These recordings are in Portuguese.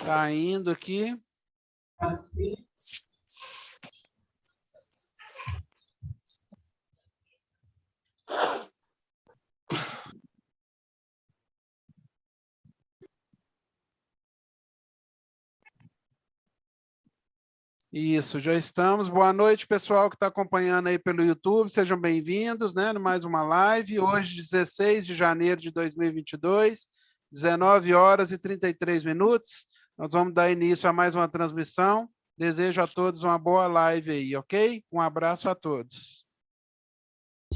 Tá indo aqui. Isso, já estamos. Boa noite, pessoal que está acompanhando aí pelo YouTube. Sejam bem-vindos, né? Mais uma live. Hoje, 16 de janeiro de 2022, 19 horas e 33 minutos. Nós vamos dar início a mais uma transmissão. Desejo a todos uma boa live aí, ok? Um abraço a todos.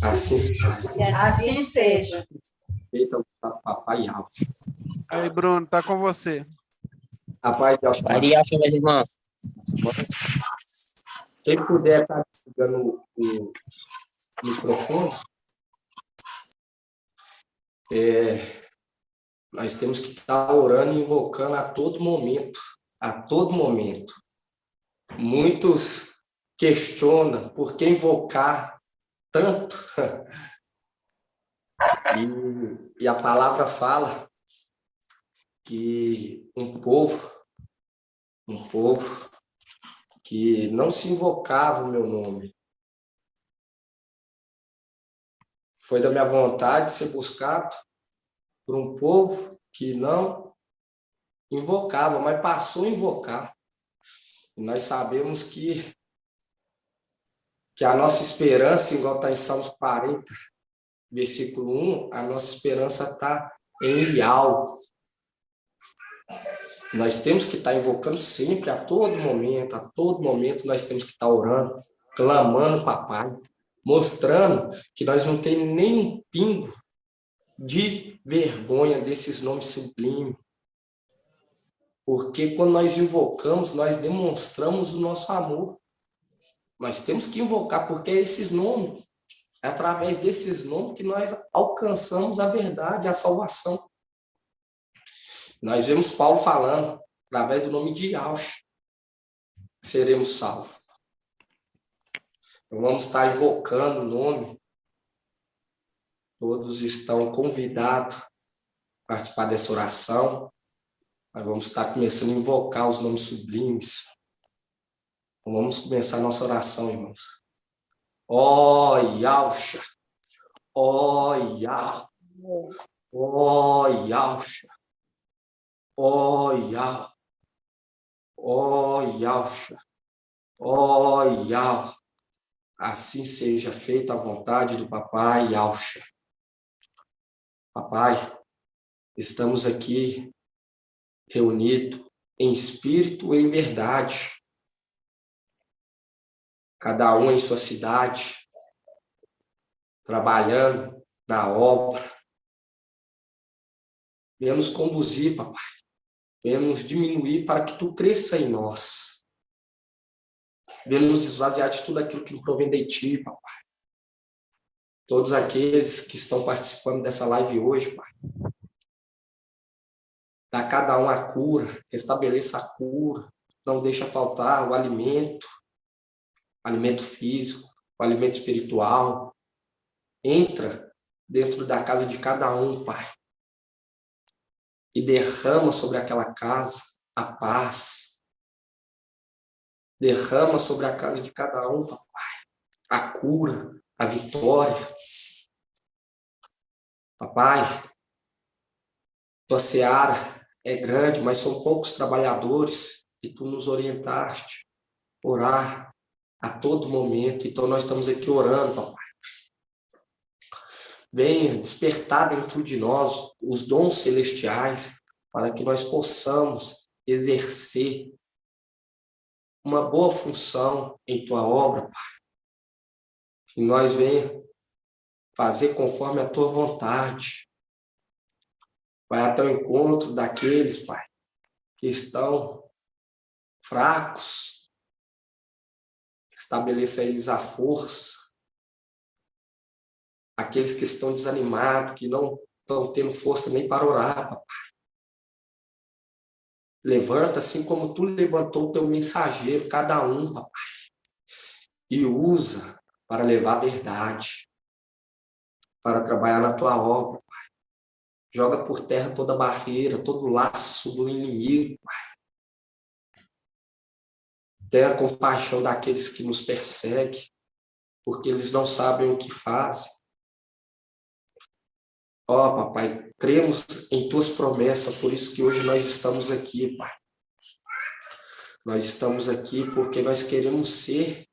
Assim seja. Assim seja. Feita para Papai Alfa. Aí, Bruno, tá com você. Papai Alfa. Maria, meus irmãos. Quem puder estar ligando o microfone, nós temos que estar orando e invocando a todo momento. A todo momento. Muitos questionam por que invocar tanto. E a palavra fala que um povo que não se invocava o meu nome. Foi da minha vontade ser buscado por um povo que não invocava, mas passou a invocar. E nós sabemos que a nossa esperança, igual está em Salmos 40, versículo 1, a nossa esperança está em Elial. Nós temos que estar invocando sempre, a todo momento nós temos que estar orando, clamando, papai, mostrando que nós não temos nem um pingo de vergonha desses nomes sublimes. Porque quando nós invocamos, nós demonstramos o nosso amor. Nós temos que invocar, porque é esses nomes, é através desses nomes que nós alcançamos a verdade, a salvação. Nós vemos Paulo falando, através do nome de Yahshua, seremos salvos. Então vamos estar invocando o nome. Todos estão convidados a participar dessa oração. Nós vamos estar começando a invocar os nomes sublimes. Então vamos começar a nossa oração, irmãos. Ó Yahshua, ó Yahweh, ó Yahshua, ó Yahweh, ó Yahshua, ó Yahweh. Assim seja feita a vontade do Papai Yahshua. Papai, estamos aqui reunidos em espírito e em verdade. Cada um em sua cidade, trabalhando na obra. Venha nos conduzir, papai. Venha nos diminuir para que tu cresça em nós. Venha nos esvaziar de tudo aquilo que não provém de ti, papai. Todos aqueles que estão participando dessa live hoje, pai. Dá a cada um a cura, restabeleça a cura. Não deixa faltar o alimento físico, o alimento espiritual. Entra dentro da casa de cada um, pai. E derrama sobre aquela casa a paz. Derrama sobre a casa de cada um, papai, a cura, a vitória. Papai, tua seara é grande, mas são poucos trabalhadores e tu nos orientaste a orar a todo momento. Então nós estamos aqui orando, papai. Venha despertar dentro de nós os dons celestiais para que nós possamos exercer uma boa função em tua obra, pai. Que nós venha fazer conforme a tua vontade. Vai até o encontro daqueles, pai, que estão fracos. Estabeleça a eles a força. Aqueles que estão desanimados, que não estão tendo força nem para orar, papai. Levanta assim como tu levantou o teu mensageiro, cada um, papai. E usa para levar a verdade. Para trabalhar na tua obra, pai. Joga por terra toda barreira, todo laço do inimigo, pai. Tenha compaixão daqueles que nos perseguem, porque eles não sabem o que fazem. Ó, papai, cremos em tuas promessas, por isso que hoje nós estamos aqui, pai. Nós estamos aqui porque nós queremos ser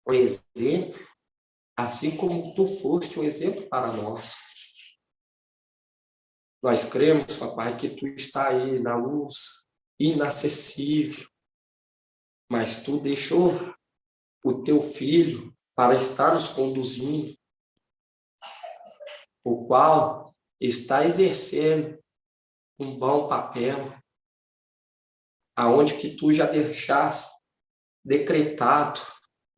um exemplo, assim como tu foste um exemplo para nós. Nós cremos, papai, que tu está aí na luz, inacessível, mas tu deixou o teu filho para estar nos conduzindo, o qual está exercendo um bom papel, aonde que tu já deixaste decretado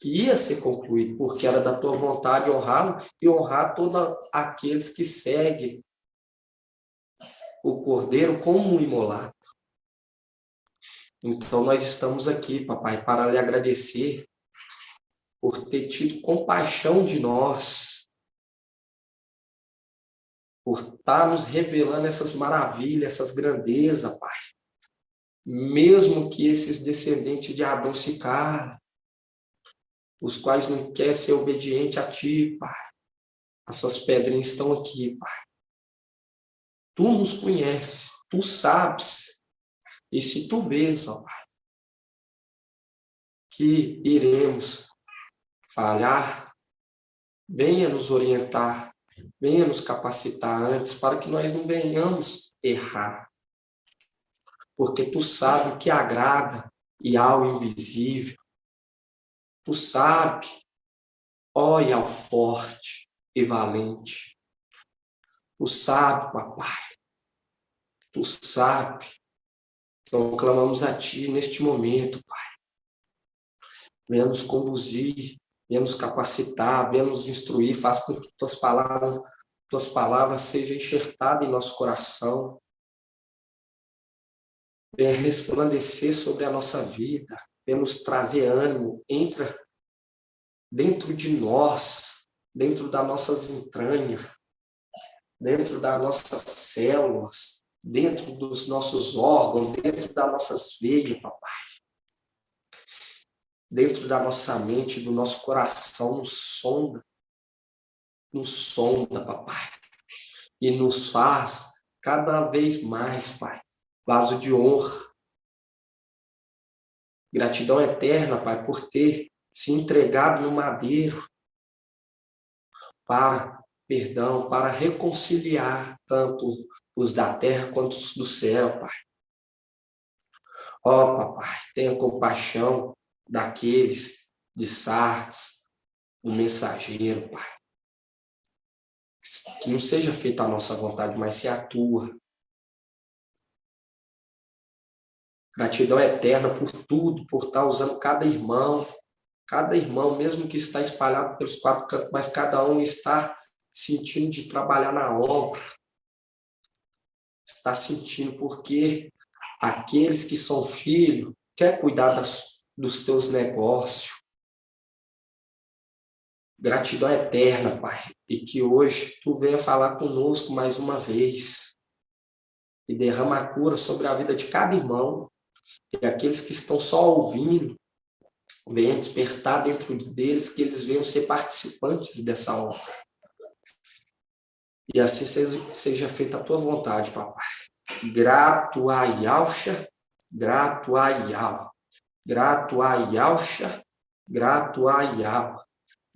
que ia ser concluído, porque era da tua vontade honrá-lo e honrar todos aqueles que seguem o Cordeiro como um imolado. Então nós estamos aqui, papai, para lhe agradecer por ter tido compaixão de nós, por estar nos revelando essas maravilhas, essas grandezas, pai. Mesmo que esses descendentes de Adão se calem, os quais não querem ser obedientes a ti, pai. Essas pedrinhas estão aqui, pai. Tu nos conheces, tu sabes. E se tu vês, ó pai, que iremos falhar, venha nos orientar, venha nos capacitar antes, para que nós não venhamos errar. Porque tu sabe o que agrada e ao invisível. Tu sabe, ó e ao forte e valente. Tu sabe, papai. Tu sabe. Então clamamos a ti neste momento, pai. Venha nos conduzir, venha nos capacitar, venha nos instruir, faça com que tuas palavras sejam enxertadas em nosso coração. Venha resplandecer sobre a nossa vida, venha nos trazer ânimo, entra dentro de nós, dentro das nossas entranhas, dentro das nossas células, dentro dos nossos órgãos, dentro das nossas veias, papai. Dentro da nossa mente, do nosso coração, nos sonda, papai. E nos faz cada vez mais, pai, vaso de honra. Gratidão eterna, pai, por ter se entregado no madeiro para perdão, para reconciliar tanto os da terra quanto os do céu, pai. Ó, papai, tenha compaixão daqueles de Sardes, do mensageiro, pai. Que não seja feita a nossa vontade, mas se a tua. Gratidão eterna por tudo, por estar usando cada irmão, mesmo que está espalhado pelos 4 cantos, mas cada um está sentindo de trabalhar na obra. Está sentindo porque aqueles que são filhos quer cuidar dos teus negócios. Gratidão eterna, pai, e que hoje tu venha falar conosco mais uma vez e derrama a cura sobre a vida de cada irmão e aqueles que estão só ouvindo, venha despertar dentro deles que eles venham ser participantes dessa obra. E assim seja feita a tua vontade, papai. Grato a Yalcha, grato a Yal, grato a Yalcha, grato a Yal.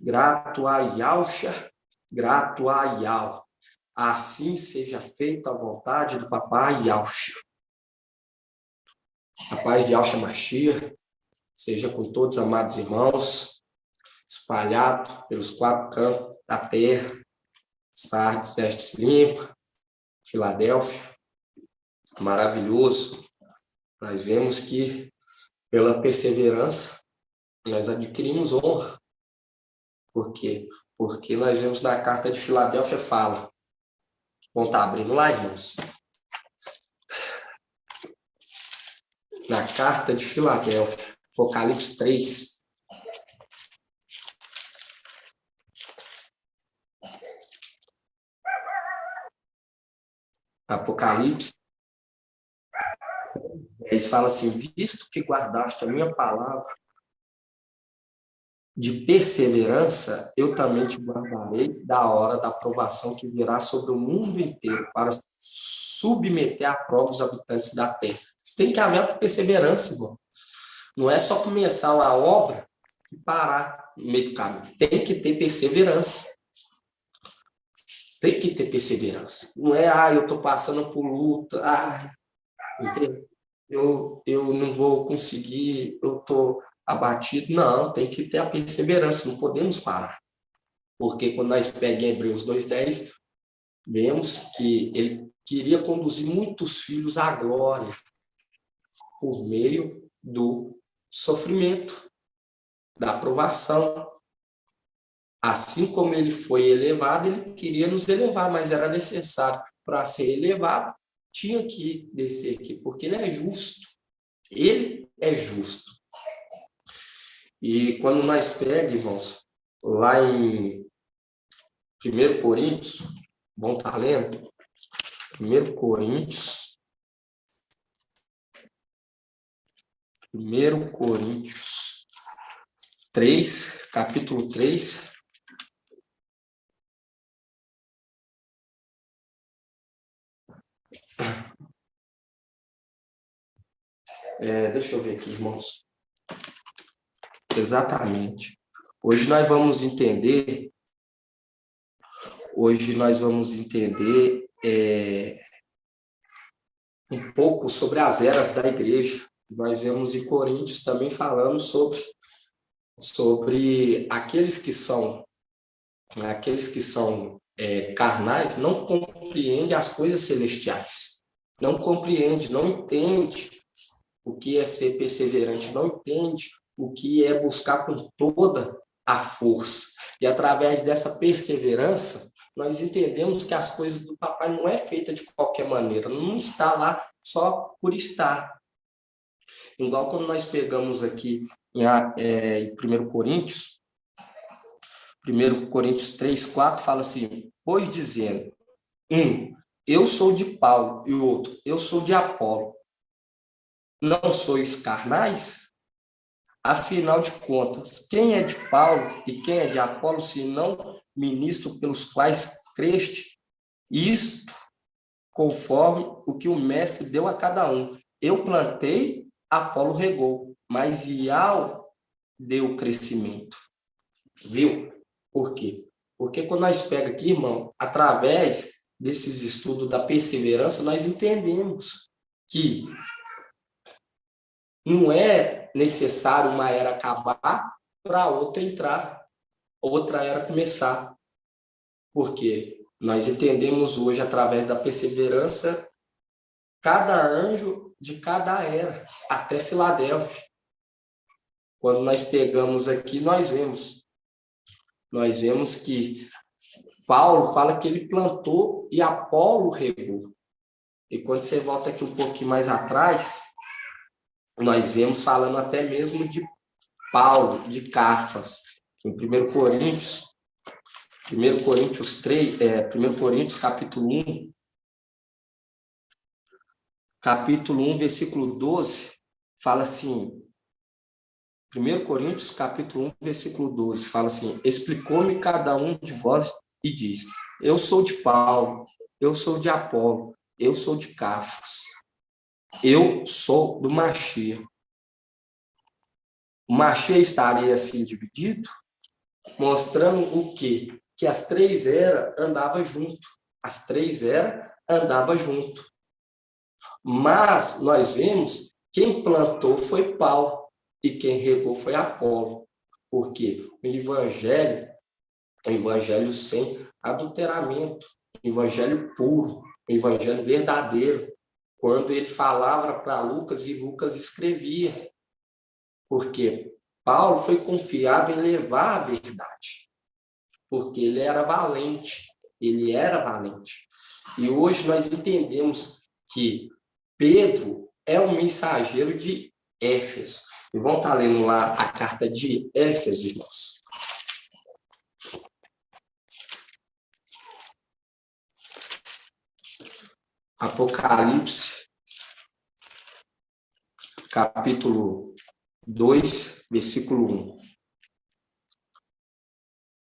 Grato a Yalcha, grato a Yal. Assim seja feita a vontade do papai Yalcha. A paz de Yalcha Mashiach seja com todos os amados irmãos, espalhados pelos 4 cantos da terra, Sardes, Vestes Limpa, Filadélfia, maravilhoso. Nós vemos que, pela perseverança, nós adquirimos honra. Por quê? Porque nós vemos na carta de Filadélfia fala. Vamos estar abrindo lá, irmãos? Na carta de Filadélfia, Apocalipse 3. Apocalipse Eles falam assim, visto que guardaste a minha palavra de perseverança, eu também te guardarei da hora da provação que virá sobre o mundo inteiro para submeter à prova os habitantes da terra. Tem que haver perseverança, irmão. Não é só começar a obra e parar no meio do caminho. Tem que ter perseverança. Tem que ter perseverança. Não é, eu estou passando por luta, entendeu? Eu não vou conseguir, eu estou abatido. Não, tem que ter a perseverança, não podemos parar. Porque quando nós pegamos Hebreus 2:10, vemos que ele queria conduzir muitos filhos à glória por meio do sofrimento, da provação. Assim como ele foi elevado, ele queria nos elevar, mas era necessário para ser elevado, tinha que descer aqui, porque ele é justo. Ele é justo. E quando nós pegamos, irmãos, lá em 1 Coríntios, bom estar lendo, 1 Coríntios, 1 Coríntios 3, capítulo 3. Deixa eu ver aqui, irmãos. Exatamente. Hoje nós vamos entender um pouco sobre as eras da igreja. Nós vemos em Coríntios também falando sobre aqueles que são carnais, não compreendem as coisas celestiais. Não compreende, não entende o que é ser perseverante, não entende o que é buscar com toda a força. E através dessa perseverança, nós entendemos que as coisas do papai não é feita de qualquer maneira, não está lá só por estar. Igual quando nós pegamos aqui em 1 Coríntios, 1 Coríntios 3:4 fala assim, pois dizendo, eu sou de Paulo, e o outro, eu sou de Apolo. Não sois carnais? Afinal de contas, quem é de Paulo e quem é de Apolo, se não ministro pelos quais creste? Isto conforme o que o mestre deu a cada um. Eu plantei, Apolo regou, mas Iau deu crescimento. Viu? Por quê? Porque quando nós pegamos aqui, irmão, através desses estudos da perseverança, nós entendemos que não é necessário uma era acabar para outra entrar, outra era começar. Porque nós entendemos hoje, através da perseverança, cada anjo de cada era, até Filadélfia. Quando nós pegamos aqui, nós vemos que Paulo fala que ele plantou e Apolo regou. E quando você volta aqui um pouquinho mais atrás, nós vemos falando até mesmo de Paulo, de Cafas, em 1 Coríntios 3, 1 Coríntios capítulo 1, versículo 12, fala assim, 1 Coríntios capítulo 1, versículo 12, fala assim, explicou-me cada um de vós e diz, eu sou de Paulo, eu sou de Apolo, eu sou de Cafas, eu sou do Machia. O Machia estaria assim dividido, mostrando o quê? Que as três eras andavam junto. As três eras andavam junto. Mas nós vemos quem plantou foi Paulo e quem regou foi Apolo. Porque o evangelho sem adulteramento, o evangelho puro, o evangelho verdadeiro. Quando ele falava para Lucas e Lucas escrevia. Porque Paulo foi confiado em levar a verdade. Porque ele era valente. Ele era valente. E hoje nós entendemos que Pedro é um mensageiro de Éfeso. E vamos estar lendo lá a carta de Éfeso, irmãos. Apocalipse. capítulo 2, versículo 1.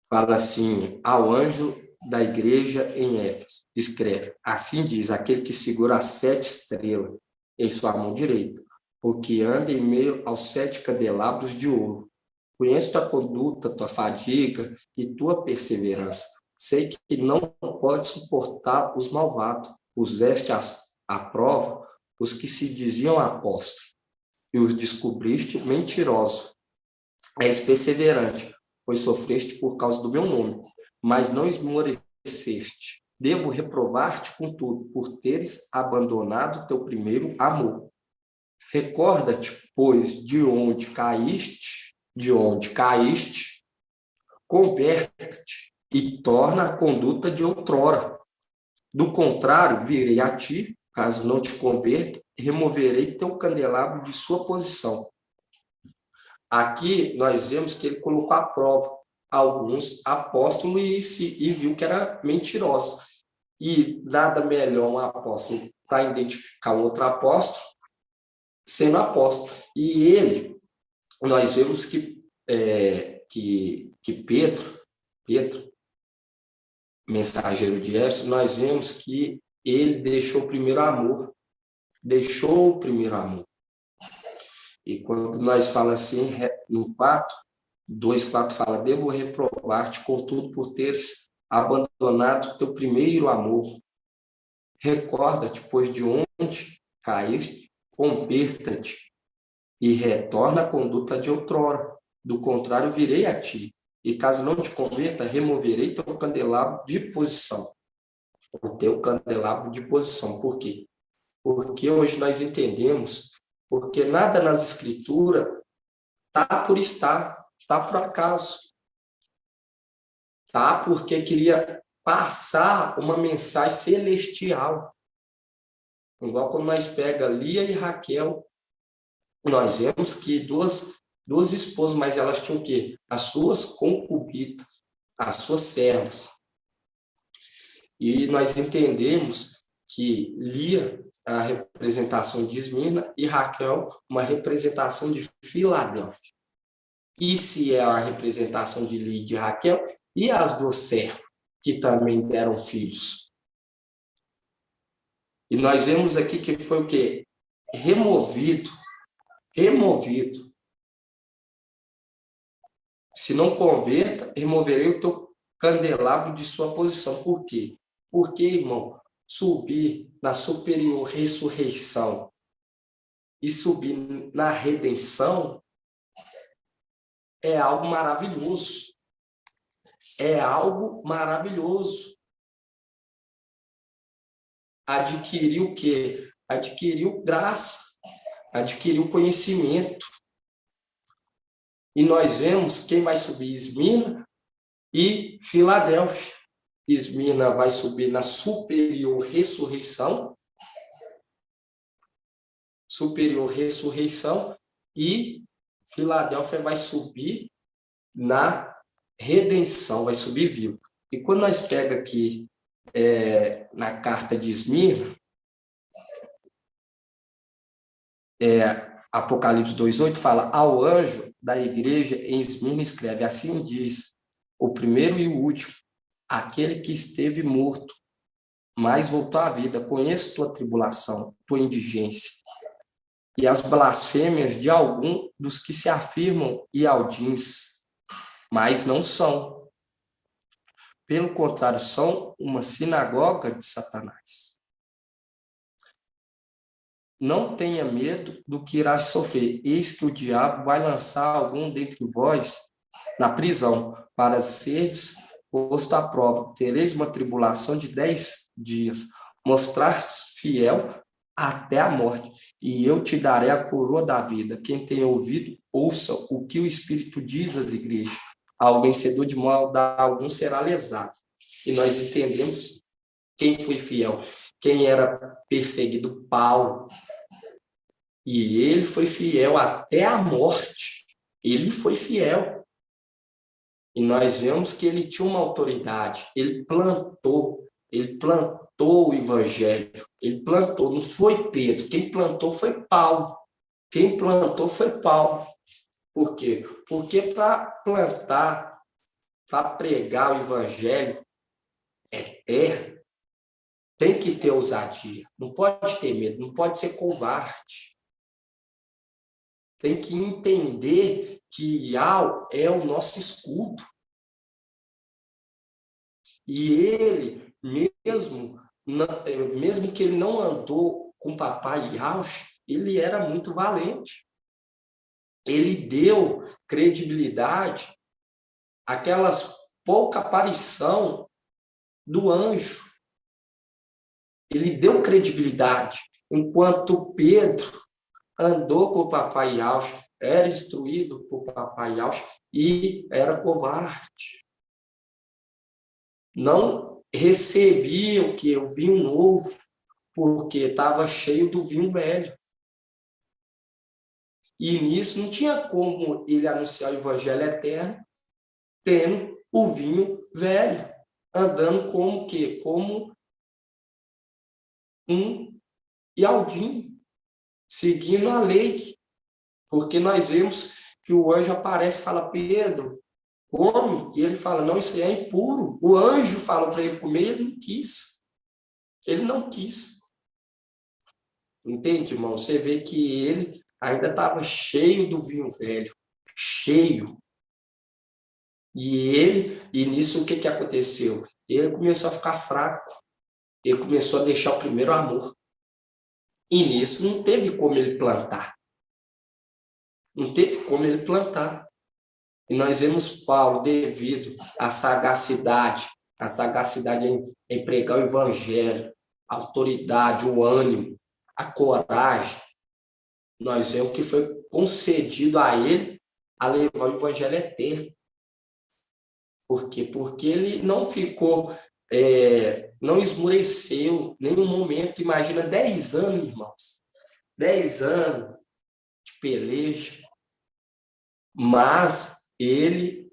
Fala assim: ao anjo da igreja em Éfeso, escreve: assim diz aquele que segura as 7 estrelas em sua mão direita, porque anda em meio aos 7 candelabros de ouro. Conheço tua conduta, tua fadiga e tua perseverança. Sei que não pode suportar os malvados. Puseste à prova os que se diziam apóstolos e os descobriste mentirosos. És perseverante, pois sofreste por causa do meu nome, mas não esmoreceste. Devo reprovar-te, contudo, por teres abandonado teu primeiro amor. Recorda-te, pois, de onde caíste, converte-te e torna a conduta de outrora. Do contrário, virei a ti, caso não te converta, e removerei teu candelabro de sua posição. Aqui nós vemos que ele colocou à prova alguns apóstolos e viu que era mentiroso. E nada melhor um apóstolo para identificar um outro apóstolo sendo apóstolo. E ele, nós vemos que Pedro, mensageiro de Éfeso, nós vemos que ele deixou o primeiro amor. E quando nós falamos assim, no 2:4 fala: devo reprovar-te, contudo, por teres abandonado teu primeiro amor. Recorda-te, pois, de onde caíste, converta-te e retorna a conduta de outrora. Do contrário, virei a ti, e caso não te converta, removerei teu candelabro de posição. O teu candelabro de posição. Por quê? Porque hoje nós entendemos, porque nada nas Escrituras está por estar, está por acaso. Tá? Porque queria passar uma mensagem celestial. Igual quando nós pega Lia e Raquel, nós vemos que duas esposas, mas elas tinham o quê? As suas concubinas, as suas servas. E nós entendemos que Lia, a representação de Esmirna, e Raquel, uma representação de Filadélfia. E se é a representação de Lia e de Raquel, e as 2 servas, que também deram filhos. E nós vemos aqui que foi o quê? Removido. Se não converta, removerei o teu candelabro de sua posição. Por quê? Porque, irmão, subir na superior ressurreição e subir na redenção é algo maravilhoso. É algo maravilhoso. Adquiriu o quê? Adquiriu graça, adquiriu conhecimento. E nós vemos quem vai subir: Esmirna e Filadélfia. Esmirna vai subir na superior ressurreição, e Filadélfia vai subir na redenção, vai subir vivo. E quando nós pega aqui na carta de Esmirna, Apocalipse 2:8 fala: ao anjo da igreja em Esmirna escreve: assim diz o primeiro e o último, aquele que esteve morto, mas voltou à vida. Conheço tua tribulação, tua indigência e as blasfêmias de algum dos que se afirmam Ialdins, mas não são. Pelo contrário, são uma sinagoga de Satanás. Não tenha medo do que irás sofrer. Eis que o diabo vai lançar algum dentre vós na prisão, para seres posto à prova. Tereis uma tribulação de 10 dias. Mostrar-te fiel até a morte, e eu te darei a coroa da vida. Quem tem ouvido, ouça o que o Espírito diz às igrejas. Ao vencedor de maldade algum será lesado. E nós entendemos quem foi fiel. Quem era perseguido? Paulo. E ele foi fiel até a morte. Ele foi fiel. E nós vemos que ele tinha uma autoridade. Ele plantou o evangelho. Ele plantou, não foi Pedro. Quem plantou foi Paulo. Quem plantou foi Paulo. Por quê? Porque para plantar, para pregar o evangelho eterno, tem que ter ousadia. Não pode ter medo, não pode ser covarde. Tem que entender que Iau é o nosso escudo. E ele, mesmo que ele não andou com papai Iau, ele era muito valente. Ele deu credibilidade àquelas pouca aparição do anjo. Ele deu credibilidade, enquanto Pedro andou com o papai Yauch, era instruído por papai Yauch e era covarde. Não recebia o vinho novo, porque estava cheio do vinho velho. E nisso não tinha como ele anunciar o evangelho eterno tendo o vinho velho, andando como quê? Como um Ialdinho, seguindo a lei. Porque nós vemos que o anjo aparece e fala, Pedro, come, e ele fala, não, isso é impuro. O anjo fala para ele comer, ele não quis. Ele não quis. Entende, irmão? Você vê que ele ainda estava cheio do vinho velho, cheio. E nisso o que aconteceu? Ele começou a ficar fraco. Ele começou a deixar o primeiro amor. E nisso não teve como ele plantar. Não teve como ele plantar. E nós vemos Paulo, devido à sagacidade em pregar o evangelho, a autoridade, o ânimo, a coragem, nós vemos que foi concedido a ele a levar o evangelho eterno. Por quê? Porque ele não ficou, não esmureceu em nenhum momento. Imagina 10 anos, irmãos. 10 anos de peleja. Mas ele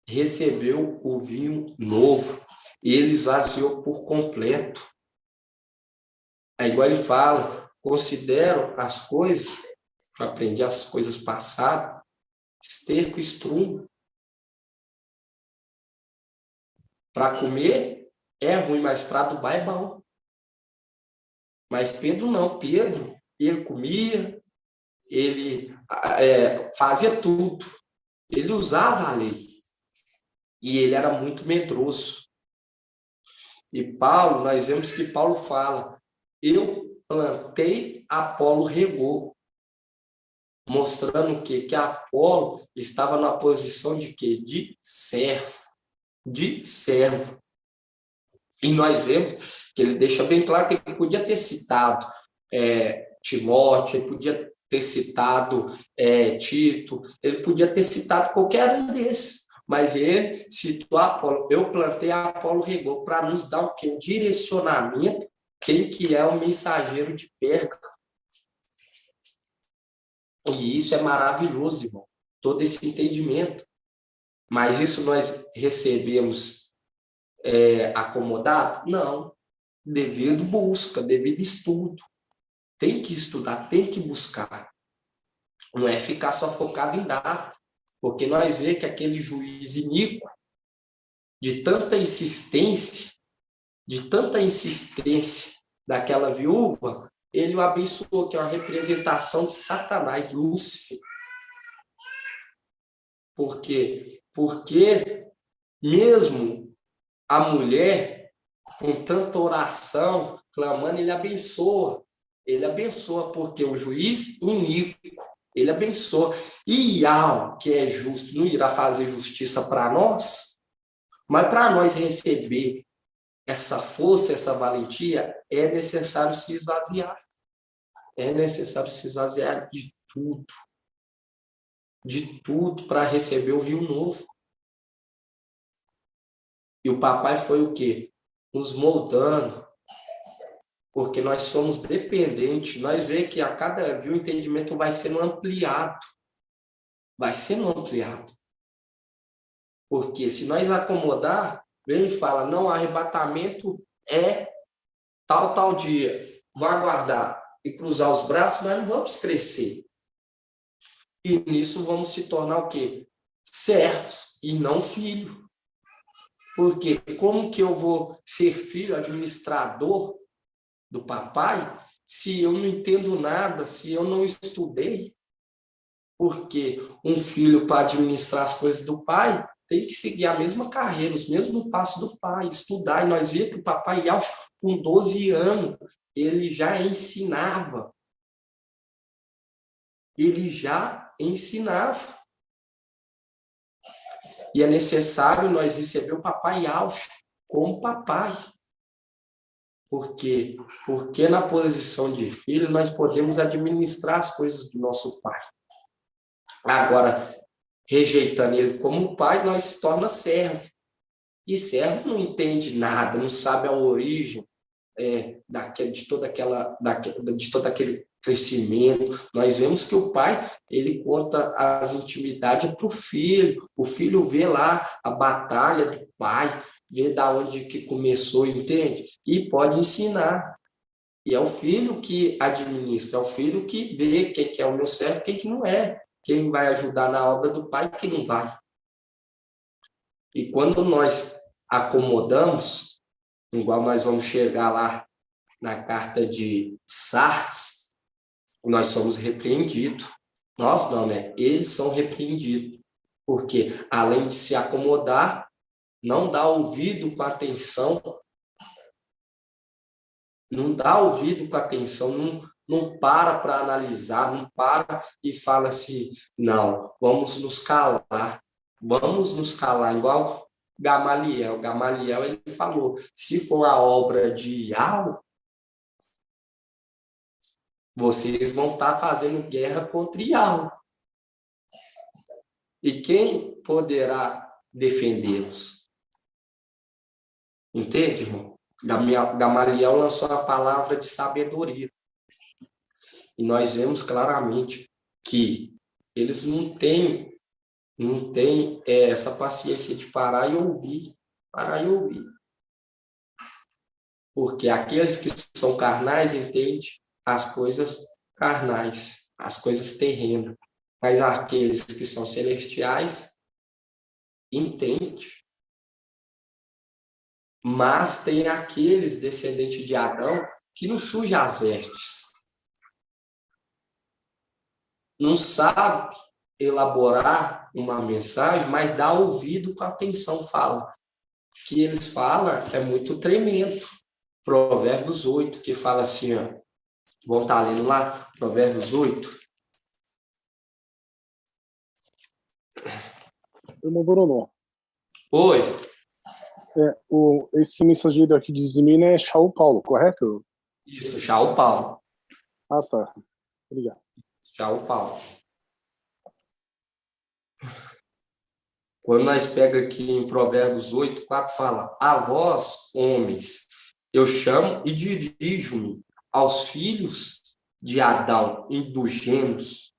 recebeu o vinho novo. Ele esvaziou por completo. É igual ele fala, considero as coisas, eu aprendi as coisas passadas, esterco e estrumo. Para comer é ruim, mas para adubar é bom. Mas Pedro não. Pedro, ele comia, ele fazia tudo. Ele usava a lei. E ele era muito medroso. E Paulo, nós vemos que Paulo fala, eu plantei, Apolo regou. Mostrando que Apolo estava na posição de quê? De servo. De servo. E nós vemos que ele deixa bem claro que ele podia ter citado Timóteo, ele podia ter citado Tito, ele podia ter citado qualquer um desses, mas ele citou Apolo. Eu plantei, Apolo regou, para nos dar o quê? Um direcionamento, quem que é o mensageiro de Pérgamo. E isso é maravilhoso, irmão, todo esse entendimento. Mas isso nós recebemos acomodado? Não. Devido busca, devido estudo. Tem que estudar, tem que buscar. Não é ficar só focado em data. Porque nós vemos que aquele juiz iníquo, de tanta insistência daquela viúva, ele o abençoou, que é uma representação de Satanás, Lúcifer. Por quê? Porque mesmo a mulher, com tanta oração, clamando, ele abençoa. Ele abençoa, porque o juiz iníquo, ele abençoa. E Iau, que é justo, não irá fazer justiça para nós? Mas para nós receber essa força, essa valentia, é necessário se esvaziar. É necessário se esvaziar de tudo. De tudo para receber o vinho novo. E o papai foi o quê? Nos moldando. Porque nós somos dependentes. Nós vemos que a cada dia o entendimento vai sendo ampliado. Vai sendo ampliado. Porque se nós acomodar, vem e fala, não, arrebatamento é tal dia. Vou aguardar. e cruzar os braços, nós não vamos crescer. E nisso vamos se tornar o quê? Servos e não filho. Porque como que eu vou ser filho, administrador do papai, se eu não entendo nada, se eu não estudei? Porque um filho, para administrar as coisas do pai, tem que seguir a mesma carreira, os mesmos passos do pai, estudar. E nós vimos que o papai Yauch, com 12 anos, ele já ensinava. Ele já ensinava. E é necessário nós receber o papai Yauch como papai. Por quê? Porque na posição de filho nós podemos administrar as coisas do nosso pai. Agora, rejeitando ele como pai, nós se torna servo. E servo não entende nada, não sabe a origem de todo aquele crescimento. Nós vemos que o pai, ele conta as intimidades para o filho vê lá a batalha do pai, vê da onde que começou, entende? E pode ensinar. E é o filho que administra, é o filho que vê quem que é o meu servo, quem que não é, quem vai ajudar na obra do pai, quem não vai. E quando nós acomodamos, igual nós vamos chegar lá na carta de Sardes, nós somos repreendidos. Nós não, né? Eles são repreendidos. Porque, além de se acomodar, não dá ouvido com atenção, não para analisar, não para e fala assim, não, vamos nos calar, igual Gamaliel. Gamaliel, ele falou, se for a obra de Yahweh, vocês vão estar fazendo guerra contra Yahweh. E quem poderá defendê-los? Entende, irmão? Gamaliel lançou a palavra de sabedoria. E nós vemos claramente que eles não têm essa paciência de parar e ouvir. Porque aqueles que são carnais entendem as coisas carnais, as coisas terrenas. Mas aqueles que são celestiais entendem. Mas tem aqueles descendentes de Adão que não sujam as vestes. Não sabe elaborar uma mensagem, mas dá ouvido com atenção, fala. O que eles falam é muito tremendo. Provérbios 8, que fala assim, ó. Vamos estar lendo lá, Provérbios 8. Irmão Bruno. Oi. Esse mensageiro aqui de Zimina é Shaul Paulo, correto? Isso, Shaul Paulo. Ah, tá. Obrigado. Shaul Paulo. Quando nós pega aqui em Provérbios 8, 4, fala, a vós, homens, eu chamo e dirijo-me aos filhos de Adão, ingênuos,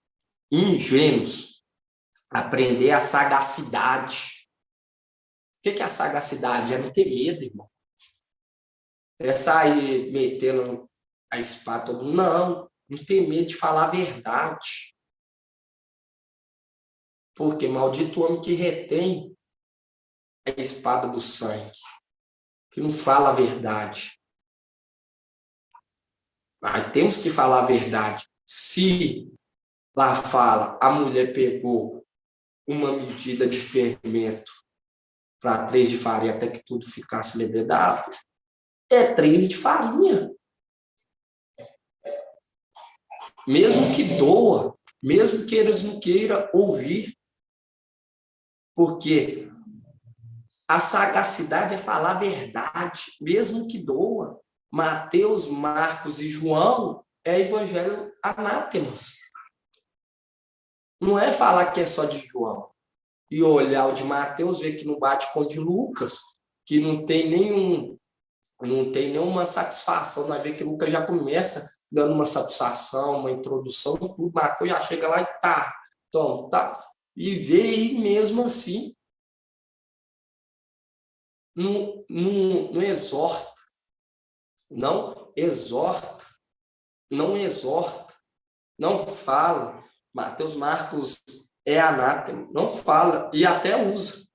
aprender a sagacidade. O que é a sagacidade? É não ter medo, irmão. É sair metendo a espada. Não ter medo de falar a verdade. Porque maldito o homem que retém a espada do sangue, que não fala a verdade. Mas temos que falar a verdade. Se lá fala, a mulher pegou uma medida de fermento para 3 de farinha até que tudo ficasse levedado, é 3 de farinha. Mesmo que doa, mesmo que eles não queiram ouvir, porque a sagacidade é falar a verdade, mesmo que doa. Mateus, Marcos e João é evangelho anátemas. Não é falar que é só de João. E olhar o de Mateus, ver que não bate com o de Lucas, que não tem nenhuma satisfação. Nós vemos que Lucas já começa dando uma satisfação, uma introdução, tudo. Mateus já chega lá e tá. Então, tá. E vê aí mesmo assim. Não exorta. Não exorta. não exorta, não fala. Mateus, Marcos é anátema, não fala e até usa.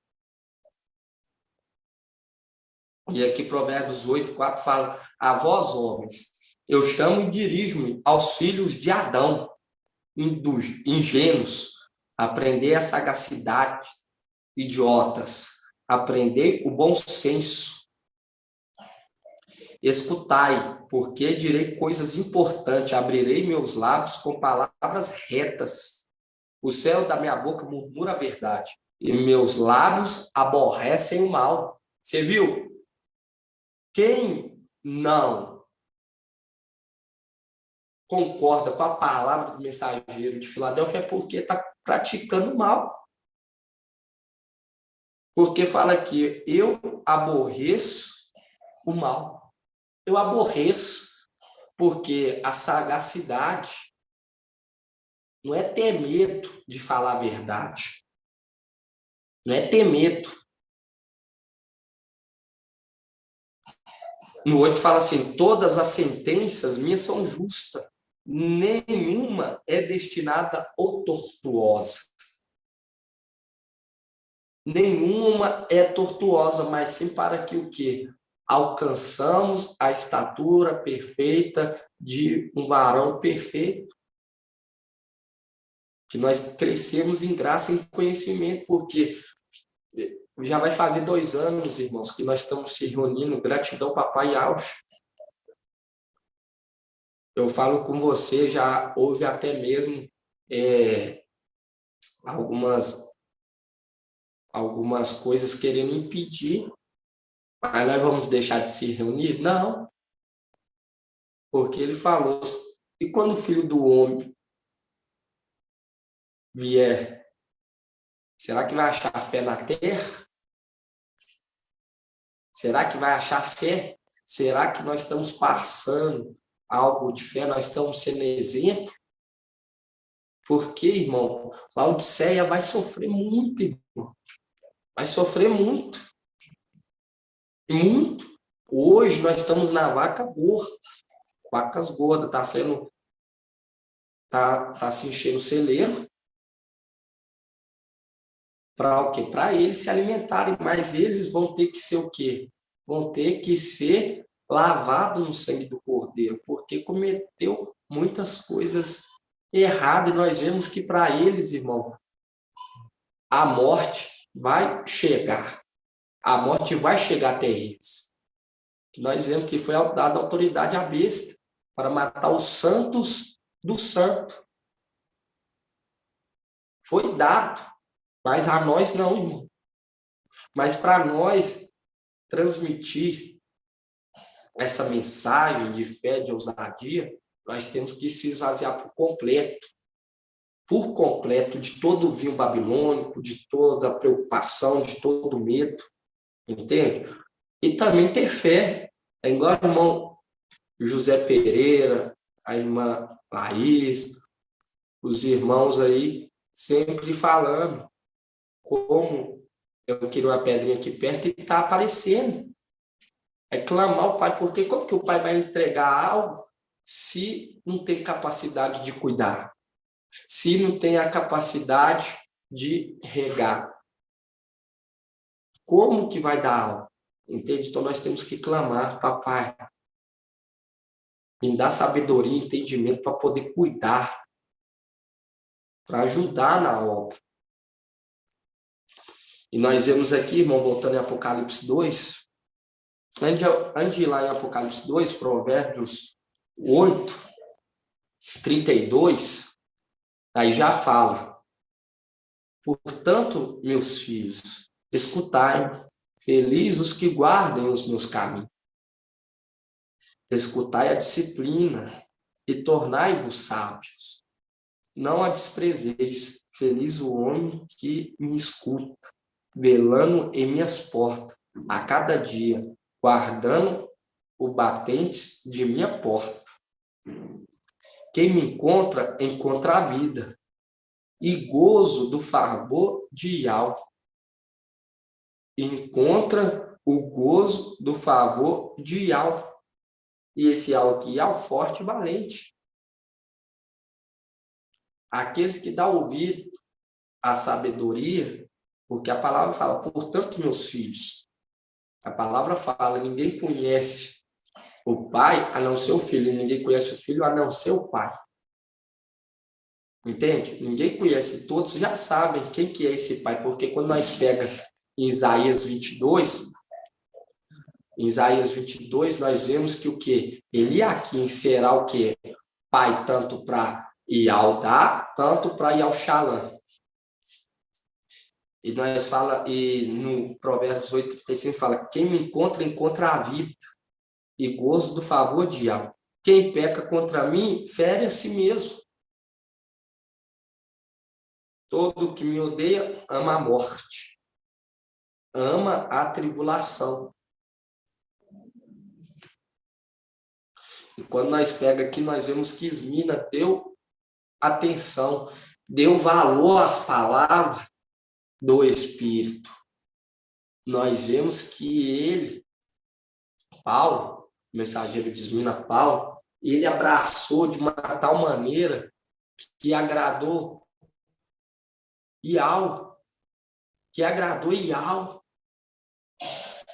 E aqui Provérbios 8:4 fala: a vós, homens, eu chamo e dirijo-me aos filhos de Adão, ingênuos, aprendei a sagacidade, idiotas, aprendei o bom senso. Escutai, porque direi coisas importantes, abrirei meus lábios com palavras retas. O céu da minha boca murmura a verdade, e meus lábios aborrecem o mal. Você viu? Quem não concorda com a palavra do mensageiro de Filadélfia é porque está praticando mal. Porque fala que eu aborreço o mal. Eu aborreço, porque a sagacidade não é ter medo de falar a verdade. Não é ter medo. No 8 fala assim: todas as sentenças minhas são justas, nenhuma é destinada ou tortuosa. Nenhuma é tortuosa, mas sim para que o quê? Alcançamos a estatura perfeita de um varão perfeito. Que nós crescemos em graça e em conhecimento, porque já vai fazer 2 anos, irmãos, que nós estamos se reunindo. Gratidão, papai Alves. Eu falo com você, já houve até mesmo algumas coisas querendo impedir, mas nós vamos deixar de se reunir? Não. Porque ele falou, e quando o Filho do Homem vier, será que vai achar fé na terra? Será que vai achar fé? Será que nós estamos passando algo de fé? Nós estamos sendo exemplo? Porque, irmão, Laodiceia vai sofrer muito, irmão. Vai sofrer muito. Muito. Hoje nós estamos na vaca gorda. Vacas gordas. Tá se enchendo o celeiro. Para o quê? Para eles se alimentarem, mas eles vão ter que ser o quê? Vão ter que ser lavados no sangue do Cordeiro, porque cometeu muitas coisas erradas, e nós vemos que para eles, irmão, a morte vai chegar. A morte vai chegar até eles. Nós vemos que foi dada autoridade à besta para matar os santos do santo. Foi dado. Mas a nós não, irmão. Mas para nós transmitir essa mensagem de fé, de ousadia, nós temos que se esvaziar por completo de todo o vinho babilônico, de toda a preocupação, de todo o medo, entende? E também ter fé. É igual o irmão José Pereira, a irmã Laís, os irmãos aí sempre falando como eu queria uma pedrinha aqui perto e está aparecendo. É clamar ao Pai, porque como que o Pai vai entregar algo se não tem capacidade de cuidar? Se não tem a capacidade de regar? Como que vai dar algo? Entende? Então nós temos que clamar, papai, me dá sabedoria e entendimento para poder cuidar, para ajudar na obra. E nós vemos aqui, irmão, voltando em Apocalipse 2, antes de ir lá em Apocalipse 2, Provérbios 8, 32, aí já fala: portanto, meus filhos, escutai, felizes os que guardem os meus caminhos. Escutai a disciplina e tornai-vos sábios. Não a desprezeis. Feliz o homem que me escuta, velando em minhas portas, a cada dia, guardando o batentes de minha porta. Quem me encontra, encontra a vida, e gozo do favor de Yahweh. Encontra o gozo do favor de Yahweh. E esse Yahweh aqui é o forte e valente. aqueles que dão ouvido à sabedoria, porque a palavra fala, portanto, meus filhos, a palavra fala, ninguém conhece o pai a não ser o filho, e ninguém conhece o filho a não ser o pai. Entende? Ninguém conhece, todos já sabem quem que é esse pai, porque quando nós pega em Isaías 22, nós vemos que o quê? Eliaquim será o quê? Pai tanto para Ialdá, tanto para Ialxalã. E nós fala, e no Provérbios 8:35 fala, quem me encontra, encontra a vida e gozo do favor de Yahweh. Quem peca contra mim, fere a si mesmo. Todo que me odeia, ama a morte. Ama a tribulação. E quando nós pega aqui, nós vemos que Esmina deu atenção, deu valor às palavras do Espírito. Nós vemos que ele, Paulo, mensageiro de Esmina, Paulo, ele abraçou de uma tal maneira que agradou Iau.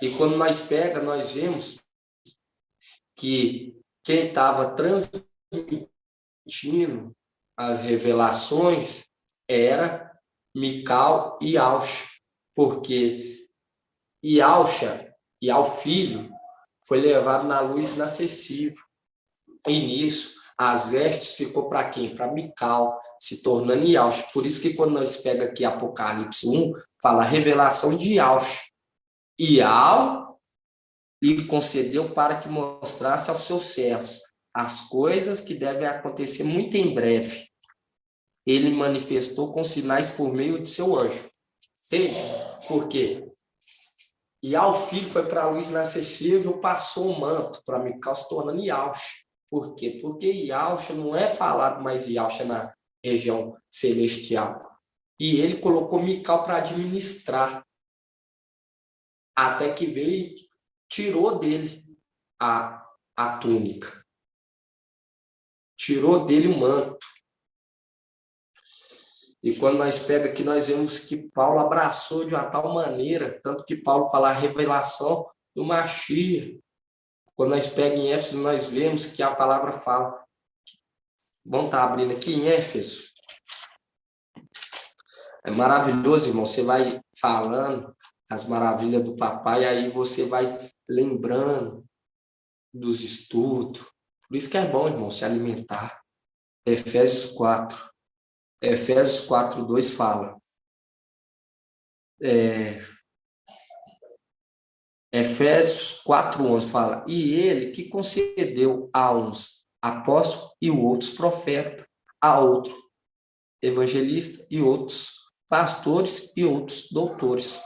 E quando nós pega, nós vemos que quem estava transmitindo as revelações era Mical e Iauxa, porque Iauxa, filho, foi levado na luz inacessível. E nisso, as vestes ficou para quem? Para Mical, se tornando Iauxa. Por isso que quando nós pega aqui Apocalipse 1, fala a revelação de Iauxa. Iau lhe concedeu para que mostrasse aos seus servos as coisas que devem acontecer muito em breve. Ele manifestou com sinais por meio de seu anjo. Entende? Por quê? Iau, filho, foi para a luz inacessível, passou o manto para Mical, se tornando Iauxa. Por quê? Porque Iauxa não é falado mais Iauxa na região celestial. E ele colocou Mical para administrar. Até que veio e tirou dele a túnica. Tirou dele o manto. E quando nós pega aqui, nós vemos que Paulo abraçou de uma tal maneira, tanto que Paulo fala a revelação do Mashiach. Quando nós pega em Éfeso, nós vemos que a palavra fala. Vamos estar abrindo aqui em Éfeso. É maravilhoso, irmão. Você vai falando as maravilhas do papai, aí você vai lembrando dos estudos. Por isso que é bom, irmão, se alimentar. Efésios 4. Efésios 4:2 fala. Efésios 4:11 fala. E ele que concedeu a uns apóstolos e outros profetas, a outro evangelista e outros pastores e outros doutores,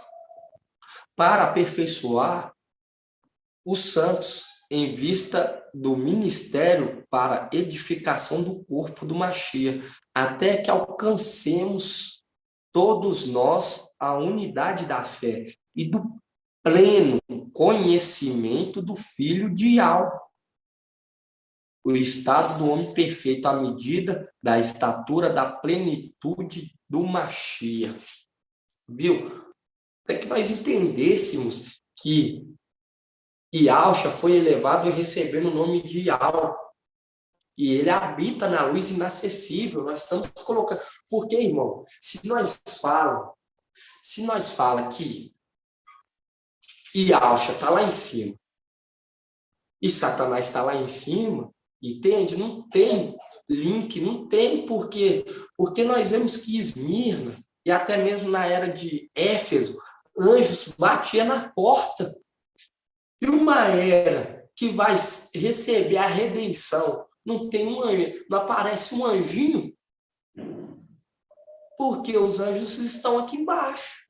para aperfeiçoar os santos em vista do ministério para edificação do corpo do Mashiach, até que alcancemos todos nós a unidade da fé e do pleno conhecimento do Filho de Yahweh, o estado do homem perfeito à medida da estatura da plenitude do Mashiach. Viu? Até que nós entendêssemos que Iauxa foi elevado e recebendo o nome de Yahweh. E ele habita na luz inacessível. Nós estamos colocando. Porque, irmão, se nós fala que Iauxa está lá em cima e Satanás está lá em cima, entende? Não tem link, não tem porquê. Porque nós vemos que Esmirna, e até mesmo na era de Éfeso, anjos batiam na porta. E uma era que vai receber a redenção, não aparece um anjinho, porque os anjos estão aqui embaixo.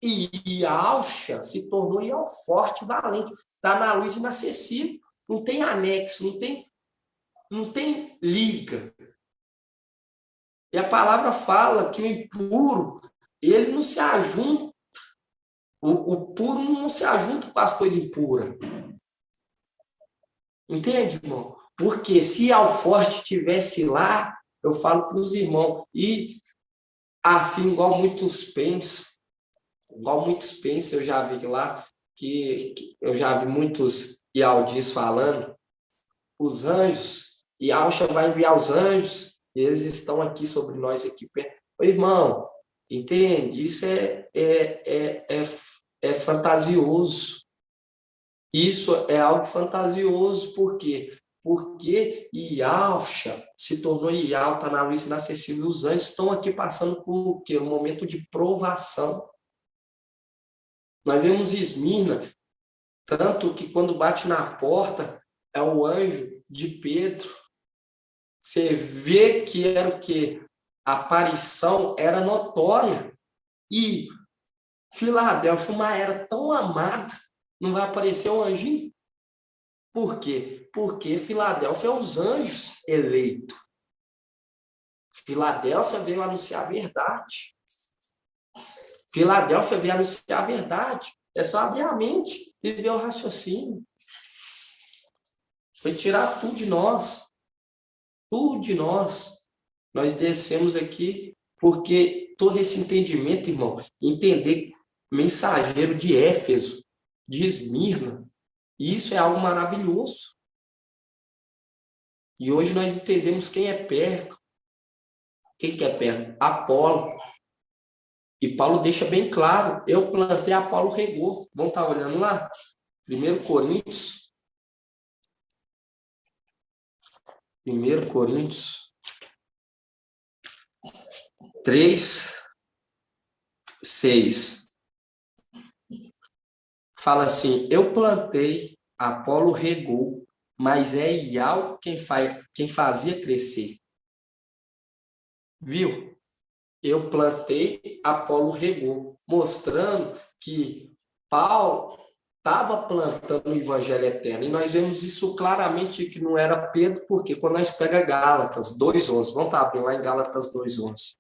E Iauxa se tornou Iau forte, valente, está na luz inacessível, não tem anexo, não tem liga. E a palavra fala que o impuro, ele não se ajunta, o puro não se ajunta com as coisas impuras. Entende, irmão? Porque se Iau forte estivesse lá, eu falo para os irmãos. E assim, igual muitos pensam, eu já vi lá, que eu já vi muitos Ialdis falando, os anjos, e Alcha vai enviar os anjos, e eles estão aqui sobre nós aqui perto. Ô, irmão, entende? Isso é fantasioso. Isso é algo fantasioso, por quê? Porque Yalcha se tornou Ial, está na lista inacessível. Os anjos estão aqui passando por o quê? Um momento de provação. Nós vemos Esmirna, tanto que quando bate na porta, é o anjo de Pedro. Você vê que era o quê? A aparição era notória. E Filadélfia, uma era tão amada, não vai aparecer um anjinho? Por quê? Porque Filadélfia é os anjos eleitos. Filadélfia veio anunciar a verdade. Filadélfia veio anunciar a verdade. É só abrir a mente e ver o raciocínio. Foi tirar tudo de nós. Tudo de nós. Nós descemos aqui porque todo esse entendimento, irmão, entender mensageiro de Éfeso, de Esmirna, isso é algo maravilhoso. E hoje nós entendemos quem é Pérgamo. Quem que é Pérgamo? Apolo. E Paulo deixa bem claro, eu plantei, Apolo regou. Vamos estar olhando lá? 1 Coríntios. 1 Coríntios 3, 6. Fala assim, eu plantei, Apolo regou, mas é Ial quem fazia crescer. Viu? Eu plantei, Apolo regou, mostrando que Paulo estava plantando o evangelho eterno. E nós vemos isso claramente que não era Pedro, porque quando nós pega Gálatas 2:11, vamos estar abrindo lá em Gálatas 2:11.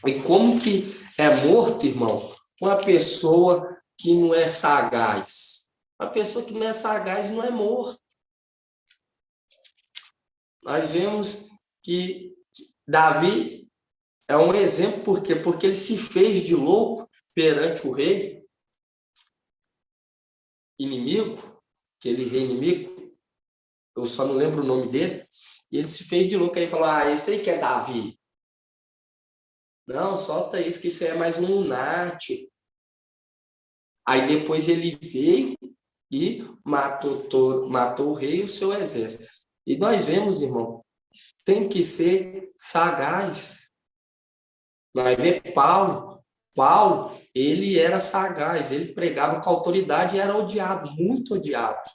E como que é morto, irmão? Uma pessoa que não é sagaz. Uma pessoa que não é sagaz não é morto. Nós vemos que Davi é um exemplo, por quê? Porque ele se fez de louco perante o rei inimigo, aquele rei inimigo, eu só não lembro o nome dele, e ele se fez de louco, aí falou, esse aí que é Davi. Não, solta isso, que isso é mais um lunático. Aí depois ele veio e matou o rei e o seu exército. E nós vemos, irmão, tem que ser sagaz. Nós vemos Paulo, ele era sagaz, ele pregava com autoridade e era odiado, muito odiado.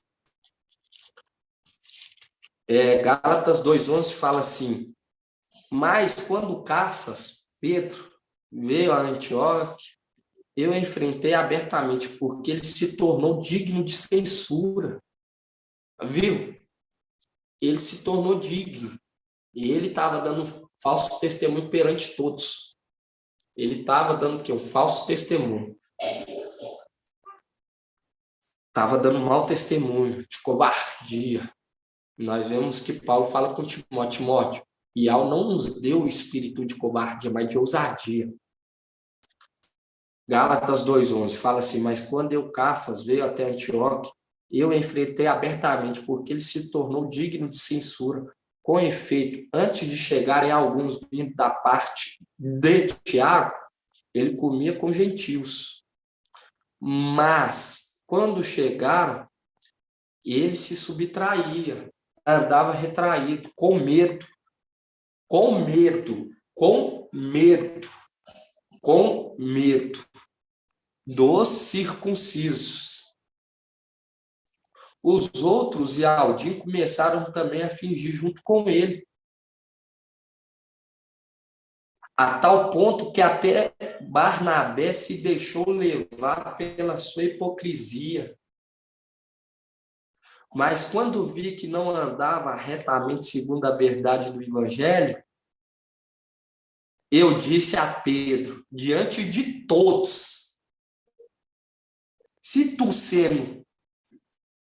Gálatas 2:11 fala assim, mas quando Cafas, Pedro, veio a Antioquia, eu enfrentei abertamente, porque ele se tornou digno de censura. Viu? Ele se tornou digno. E ele estava dando falso testemunho perante todos. Ele estava dando o quê? Um falso testemunho. Estava dando mau testemunho, de covardia. Nós vemos que Paulo fala com Timóteo, e Al não nos deu o espírito de covardia, mas de ousadia. Gálatas 2:11 fala assim, mas quando Cafas veio até Antioquia, eu enfrentei abertamente, porque ele se tornou digno de censura. Com efeito, antes de chegarem alguns vindo da parte de Tiago, ele comia com gentios. Mas, quando chegaram, ele se subtraía, andava retraído, com medo dos circuncisos. Os outros e Aldim começaram também a fingir junto com ele, a tal ponto que até Barnabé se deixou levar pela sua hipocrisia. Mas quando vi que não andava retamente segundo a verdade do evangelho, eu disse a Pedro, diante de todos, se tu sendo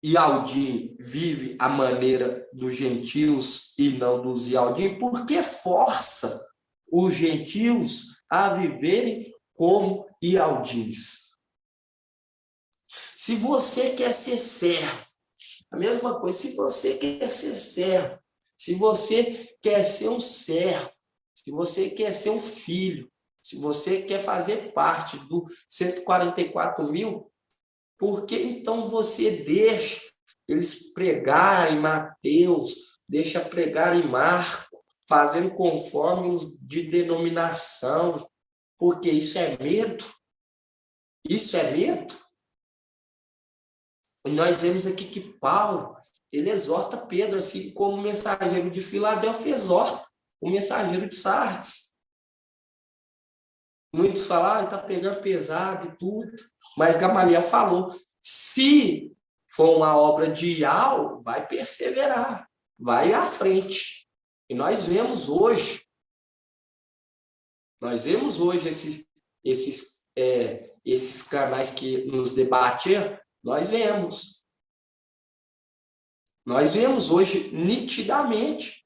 Ialdim vive a maneira dos gentios e não dos Ialdim? Porque força os gentios a viverem como Ialdins. Se você quer ser servo, a mesma coisa, se você quer ser servo, se você quer ser um servo, se você quer ser um filho, se você quer fazer parte do 144 mil, por que então você deixa eles pregarem Mateus, deixa pregar em Marcos, fazendo conforme os de denominação? Porque isso é medo. Isso é medo. E nós vemos aqui que Paulo, ele exorta Pedro, assim como o mensageiro de Filadélfia exorta o mensageiro de Sardes. Muitos falam, está pegando pesado e tudo. Mas Gamaliel falou, se for uma obra de Ial, vai perseverar, vai à frente. E nós vemos hoje esses canais que nos debatiam, nós vemos hoje nitidamente.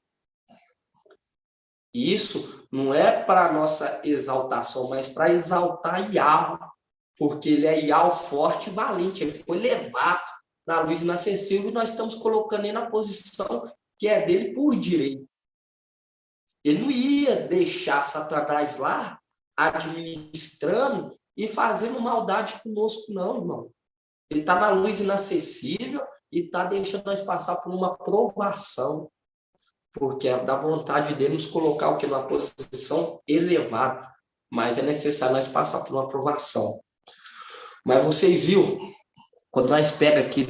Isso não é para nossa exaltação, mas para exaltar Ial, porque ele é Ial forte e valente, ele foi levado na luz inacessível e nós estamos colocando ele na posição que é dele por direito. Ele não ia deixar Satanás lá administrando e fazendo maldade conosco, não, irmão. Ele está na luz inacessível e está deixando nós passar por uma provação, porque é da vontade dele nos colocar o que numa posição elevada, mas é necessário nós passar por uma provação. Mas vocês viram, quando nós pega aqui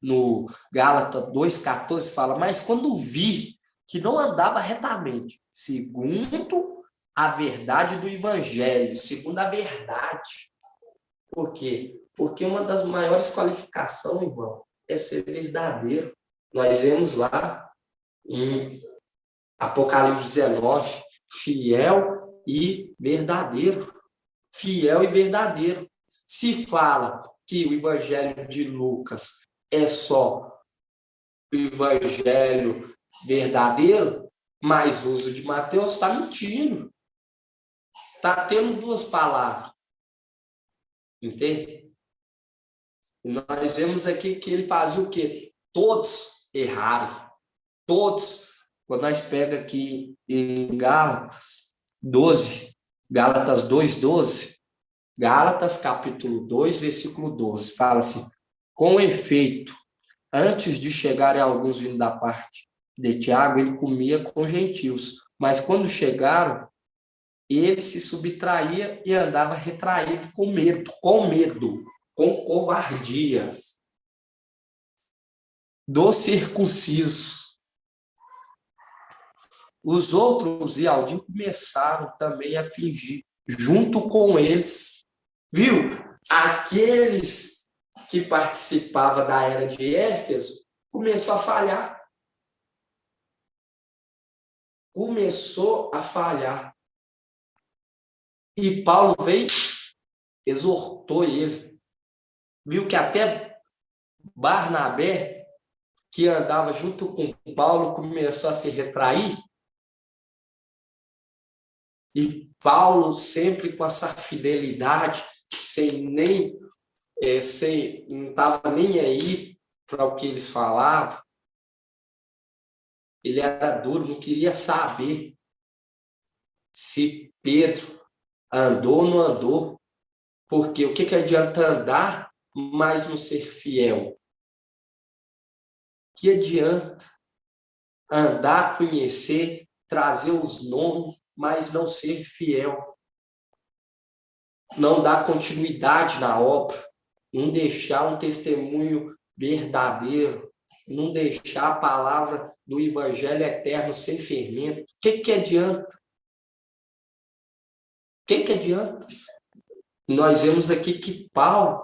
no Gálatas 2,14, fala, mas quando vi que não andava retamente, segundo a verdade do evangelho, segundo a verdade. Por quê? Porque uma das maiores qualificações, irmão, é ser verdadeiro. Nós vemos lá em Apocalipse 19, fiel e verdadeiro. Fiel e verdadeiro. Se fala que o evangelho de Lucas é só o evangelho verdadeiro, mas o uso de Mateus está mentindo. Está tendo duas palavras. Entende? E nós vemos aqui que ele fazia o quê? Todos erraram. Todos. Quando nós pega aqui em Gálatas 12, Gálatas 2:12, Gálatas capítulo 2, versículo 12, fala assim, com efeito, antes de chegarem alguns vindo da parte de Tiago, ele comia com gentios, mas quando chegaram, ele se subtraía e andava retraído com medo, com covardia dos circuncisos. Os outros Ialdim começaram também a fingir, junto com eles. Viu? Aqueles que participavam da era de Éfeso começou a falhar. E Paulo veio, exortou ele. Viu que até Barnabé, que andava junto com Paulo, começou a se retrair. E Paulo, sempre com essa fidelidade, não estava nem aí para o que eles falavam. Ele era duro, não queria saber se Pedro andou ou não andou. Porque o que adianta andar, mas não ser fiel? Que adianta andar, conhecer, trazer os nomes, mas não ser fiel? Não dar continuidade na obra, não deixar um testemunho verdadeiro, não deixar a palavra do evangelho eterno sem fermento. O que adianta? O que adianta? Nós vemos aqui que Paulo,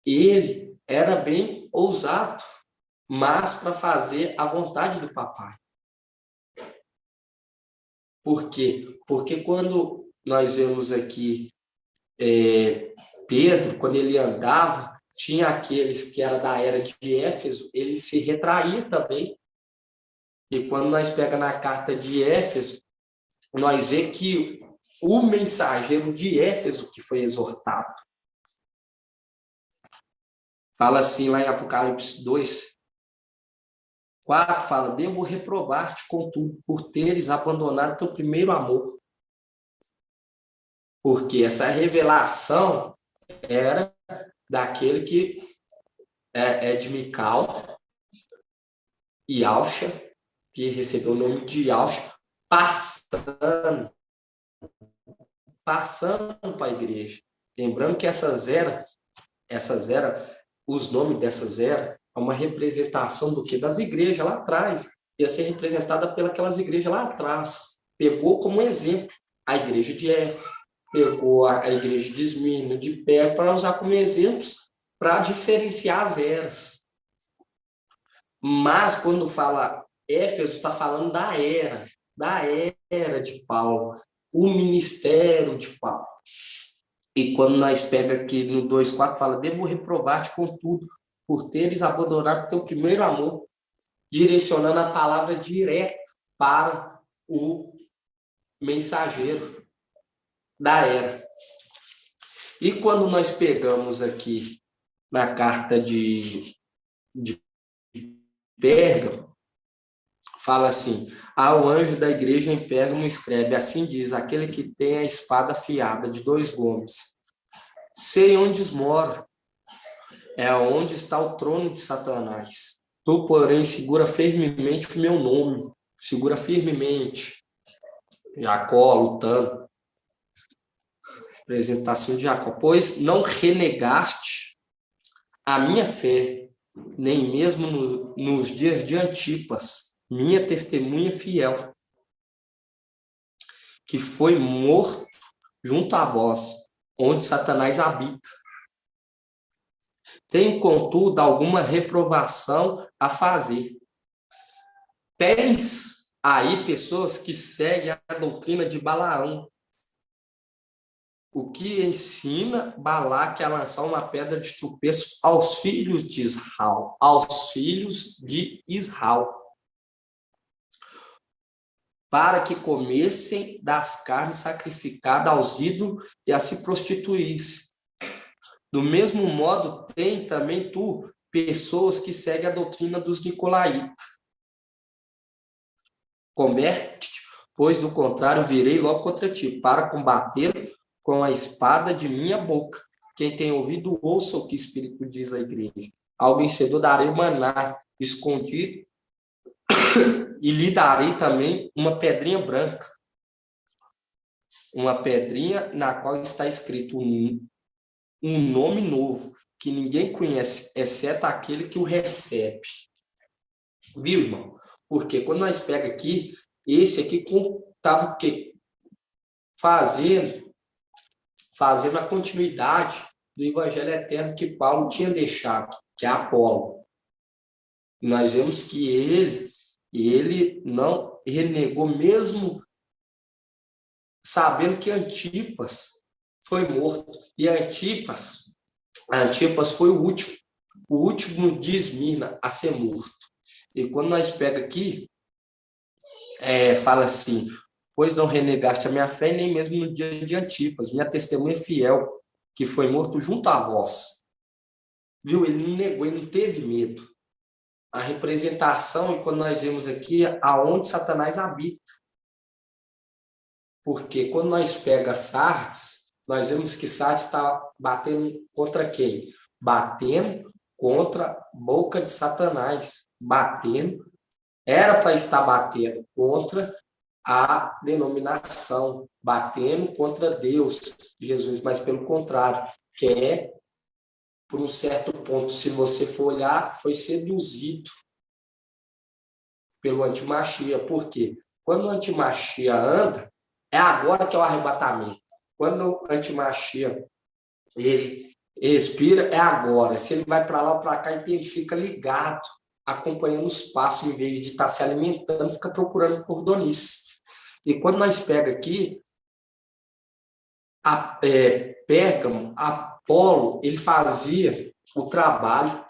ele era bem ousado, mas para fazer a vontade do papai. Por quê? Porque quando nós vemos aqui Pedro, quando ele andava, tinha aqueles que era da era de Éfeso, ele se retraía também. E quando nós pega na carta de Éfeso, nós vê que o mensageiro de Éfeso que foi exortado. Fala assim lá em Apocalipse 2, 4, fala: devo reprovar-te, contudo, por teres abandonado teu primeiro amor. Porque essa revelação era daquele que é de Mical e Alcha, que recebeu o nome de Alcha, passando para a igreja. Lembrando que essas eras, os nomes dessas eras, é uma representação do que? Das igrejas lá atrás. Ia ser representada pelas igrejas lá atrás. Pegou como exemplo a igreja de Éfeso, pegou a igreja de Esmirna, de Pérgamo, para usar como exemplos para diferenciar as eras. Mas quando fala Éfeso, está falando da era de Paulo, o ministério de Paulo. E quando nós pega aqui no 2,4, fala: devo reprovar-te, contudo, por teres abandonado teu primeiro amor, direcionando a palavra direto para o mensageiro da era. E quando nós pegamos aqui na carta de Pérgamo, fala assim: ao anjo da igreja em Pérgamo escreve, assim diz aquele que tem a espada afiada de 2 gumes. Sei onde mora, é onde está o trono de Satanás. Tu, porém, segura firmemente o meu nome. Segura firmemente. Jacó lutando. Apresentação de Jacó. Pois não renegaste a minha fé, nem mesmo nos dias de Antipas, minha testemunha fiel, que foi morto junto a vós, onde Satanás habita. Tenho, contudo, alguma reprovação a fazer. Tens aí pessoas que seguem a doutrina de Balaão, o que ensina Balaque a lançar uma pedra de tropeço aos filhos de Israel, para que comessem das carnes sacrificadas aos ídolos e a se prostituíssem. Do mesmo modo, tem também tu pessoas que seguem a doutrina dos nicolaítas. Converte-te, pois do contrário virei logo contra ti, para combater com a espada de minha boca. Quem tem ouvido, ouça o que o Espírito diz à igreja. Ao vencedor darei maná escondido e lhe darei também uma pedrinha branca. Uma pedrinha na qual está escrito um nome novo, que ninguém conhece, exceto aquele que o recebe. Viu, irmão? Porque quando nós pega aqui, esse aqui estava o quê? Fazendo a continuidade do evangelho eterno que Paulo tinha deixado, que é Apolo. Nós vemos que ele não renegou, mesmo sabendo que Antipas foi morto. E Antipas foi o último de Esmirna a ser morto. E quando nós pega aqui, fala assim: pois não renegaste a minha fé, nem mesmo no dia de Antipas, minha testemunha fiel, que foi morto junto a vós. Viu? Ele não negou, ele não teve medo. A representação, e quando nós vemos aqui, aonde Satanás habita. Porque quando nós pega Sardes, nós vemos que Sardes está batendo contra quem? Batendo contra a boca de Satanás. Era para estar batendo contra a denominação, batendo contra Deus, Jesus, mas pelo contrário, por um certo ponto, se você for olhar, foi seduzido pelo antimachia. Por quê? Quando o antimachia anda, é agora que é o arrebatamento. Quando o antimachia ele respira, é agora. Se ele vai para lá ou para cá, ele fica ligado, acompanhando os passos, em vez de estar se alimentando, fica procurando cordonice. E quando nós pega aqui, Pérgamo, Apolo, ele fazia o trabalho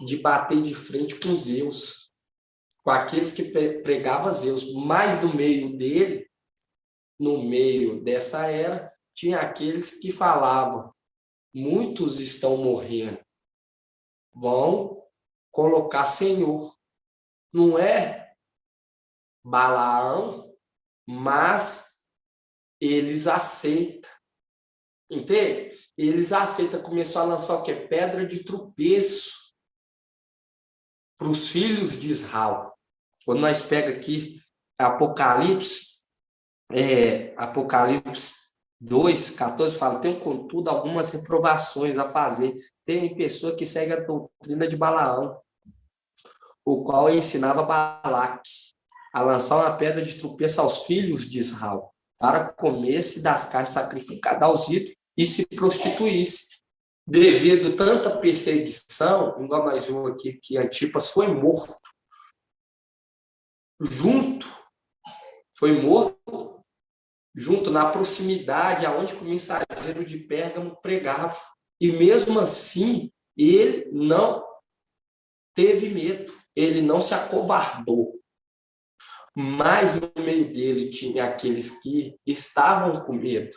de bater de frente com Zeus, com aqueles que pregavam Zeus. Mas no meio dele, no meio dessa era, tinha aqueles que falavam: muitos estão morrendo, vão colocar Senhor. Não é Balaão, mas eles aceitam. Entende? Eles aceitam, começou a lançar o quê? Pedra de tropeço para os filhos de Israel. Quando nós pega aqui Apocalipse 2, 14, fala: tem, contudo, algumas reprovações a fazer. Tem pessoa que segue a doutrina de Balaão, o qual ensinava Balaque a lançar uma pedra de tropeço aos filhos de Israel, para comer-se das carnes sacrificadas aos ídolos e se prostituísse. Devido a tanta perseguição, igual nós vimos aqui, que Antipas foi morto junto na proximidade aonde o mensageiro de Pérgamo pregava. E mesmo assim, ele não teve medo, ele não se acovardou. Mas no meio dele tinha aqueles que estavam com medo.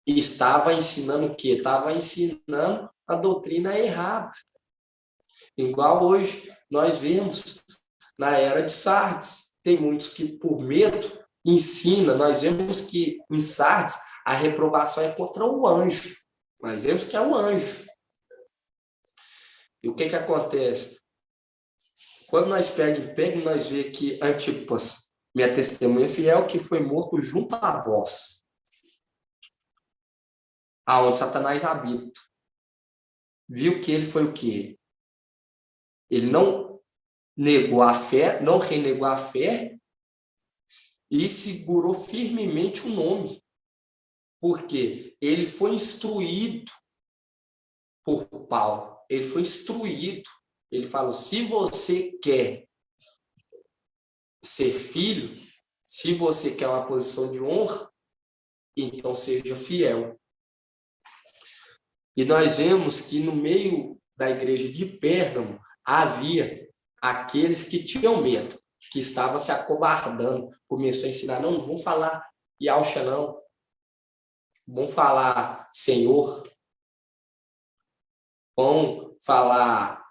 E estava ensinando o quê? Estava ensinando a doutrina errada. Igual hoje nós vemos na era de Sardes. Tem muitos que, por medo, ensinam. Nós vemos que em Sardes a reprovação é contra o anjo. Nós vemos que é um anjo. E o que acontece? Quando nós pegamos, nós vemos que Antipas, minha testemunha fiel, que foi morto junto a vós, aonde Satanás habita. Viu que ele foi o quê? Ele não negou a fé, não renegou a fé e segurou firmemente o nome. Porque ele foi instruído por Paulo. Ele foi instruído. Ele falou: se você quer ser filho, se você quer uma posição de honra, então seja fiel. E nós vemos que no meio da igreja de Pérgamo havia aqueles que tinham medo, que estavam se acovardando. Começou a ensinar: não vão falar Yahshua, não. Vão falar Senhor. Vão falar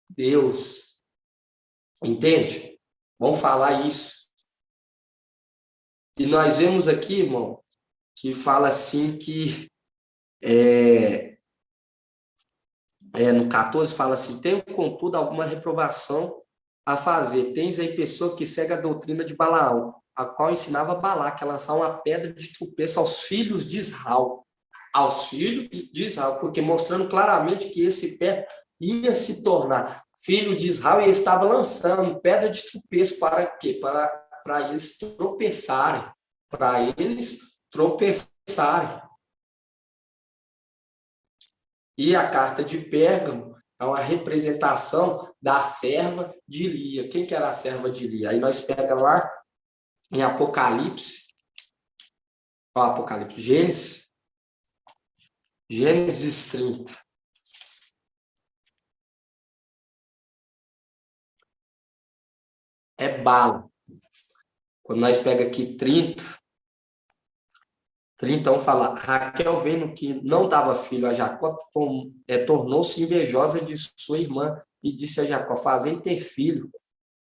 Deus. Entende? Vão falar isso. E nós vemos aqui, irmão, que fala assim que no 14 fala assim: tenho, contudo, alguma reprovação a fazer. Tens aí pessoa que segue a doutrina de Balaão, a qual ensinava Balaque a lançar uma pedra de tropeço aos filhos de Israel. Aos filhos de Israel, porque mostrando claramente que esse pé ia se tornar filho de Israel e estava lançando pedra de tropeço para quê? Para eles tropeçarem. Para eles tropeçarem. E a carta de Pérgamo é uma representação da serva de Lia. Quem que era a serva de Lia? Aí nós pegamos lá em Apocalipse, Gênesis 30. É Bala. Quando nós pegamos aqui 30, então fala: Raquel, vendo que não dava filho a Jacó, tornou-se invejosa de sua irmã e disse a Jacó: fazei ter filho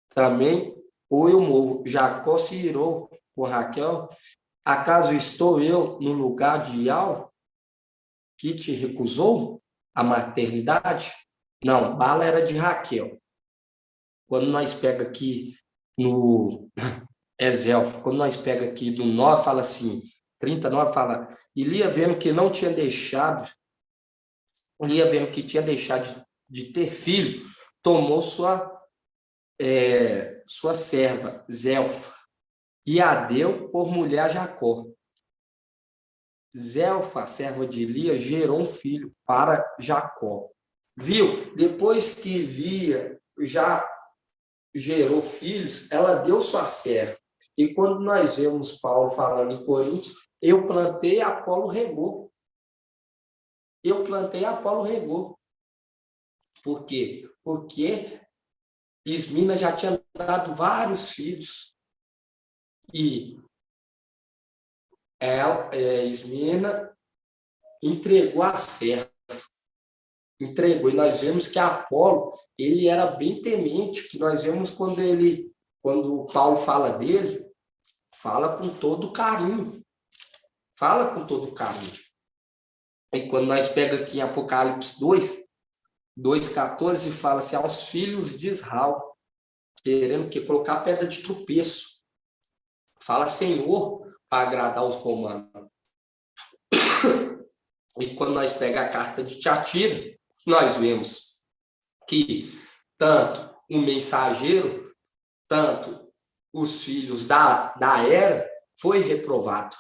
também, ou eu morro. Jacó se irou por Raquel: acaso estou eu no lugar de Iau, que te recusou a maternidade? Não, Bala era de Raquel. Quando nós pega aqui no Ezelfo, quando nós pega aqui no 9, fala assim, 39 fala: e Lia, vendo que tinha deixado de ter filho, tomou sua serva, Zelfa, e a deu por mulher a Jacó. Zelfa, serva de Lia, gerou um filho para Jacó. Viu? Depois que Lia já gerou filhos, ela deu sua serva. E quando nós vemos Paulo falando em Coríntios: eu plantei, Apolo regou. Eu plantei, Apolo regou. Por quê? Porque Ismina já tinha dado vários filhos. E Ismina entregou a serva. Entregou. E nós vemos que Apolo, ele era bem temente, que nós vemos quando Paulo fala dele, fala com todo carinho. Fala com todo carinho. E quando nós pega aqui em Apocalipse 2:14, fala assim, aos filhos de Israel, querendo colocar pedra de tropeço. Fala Senhor para agradar os romanos. E quando nós pega a carta de Tiatira, nós vemos que tanto o mensageiro, tanto os filhos da era, foi reprovado.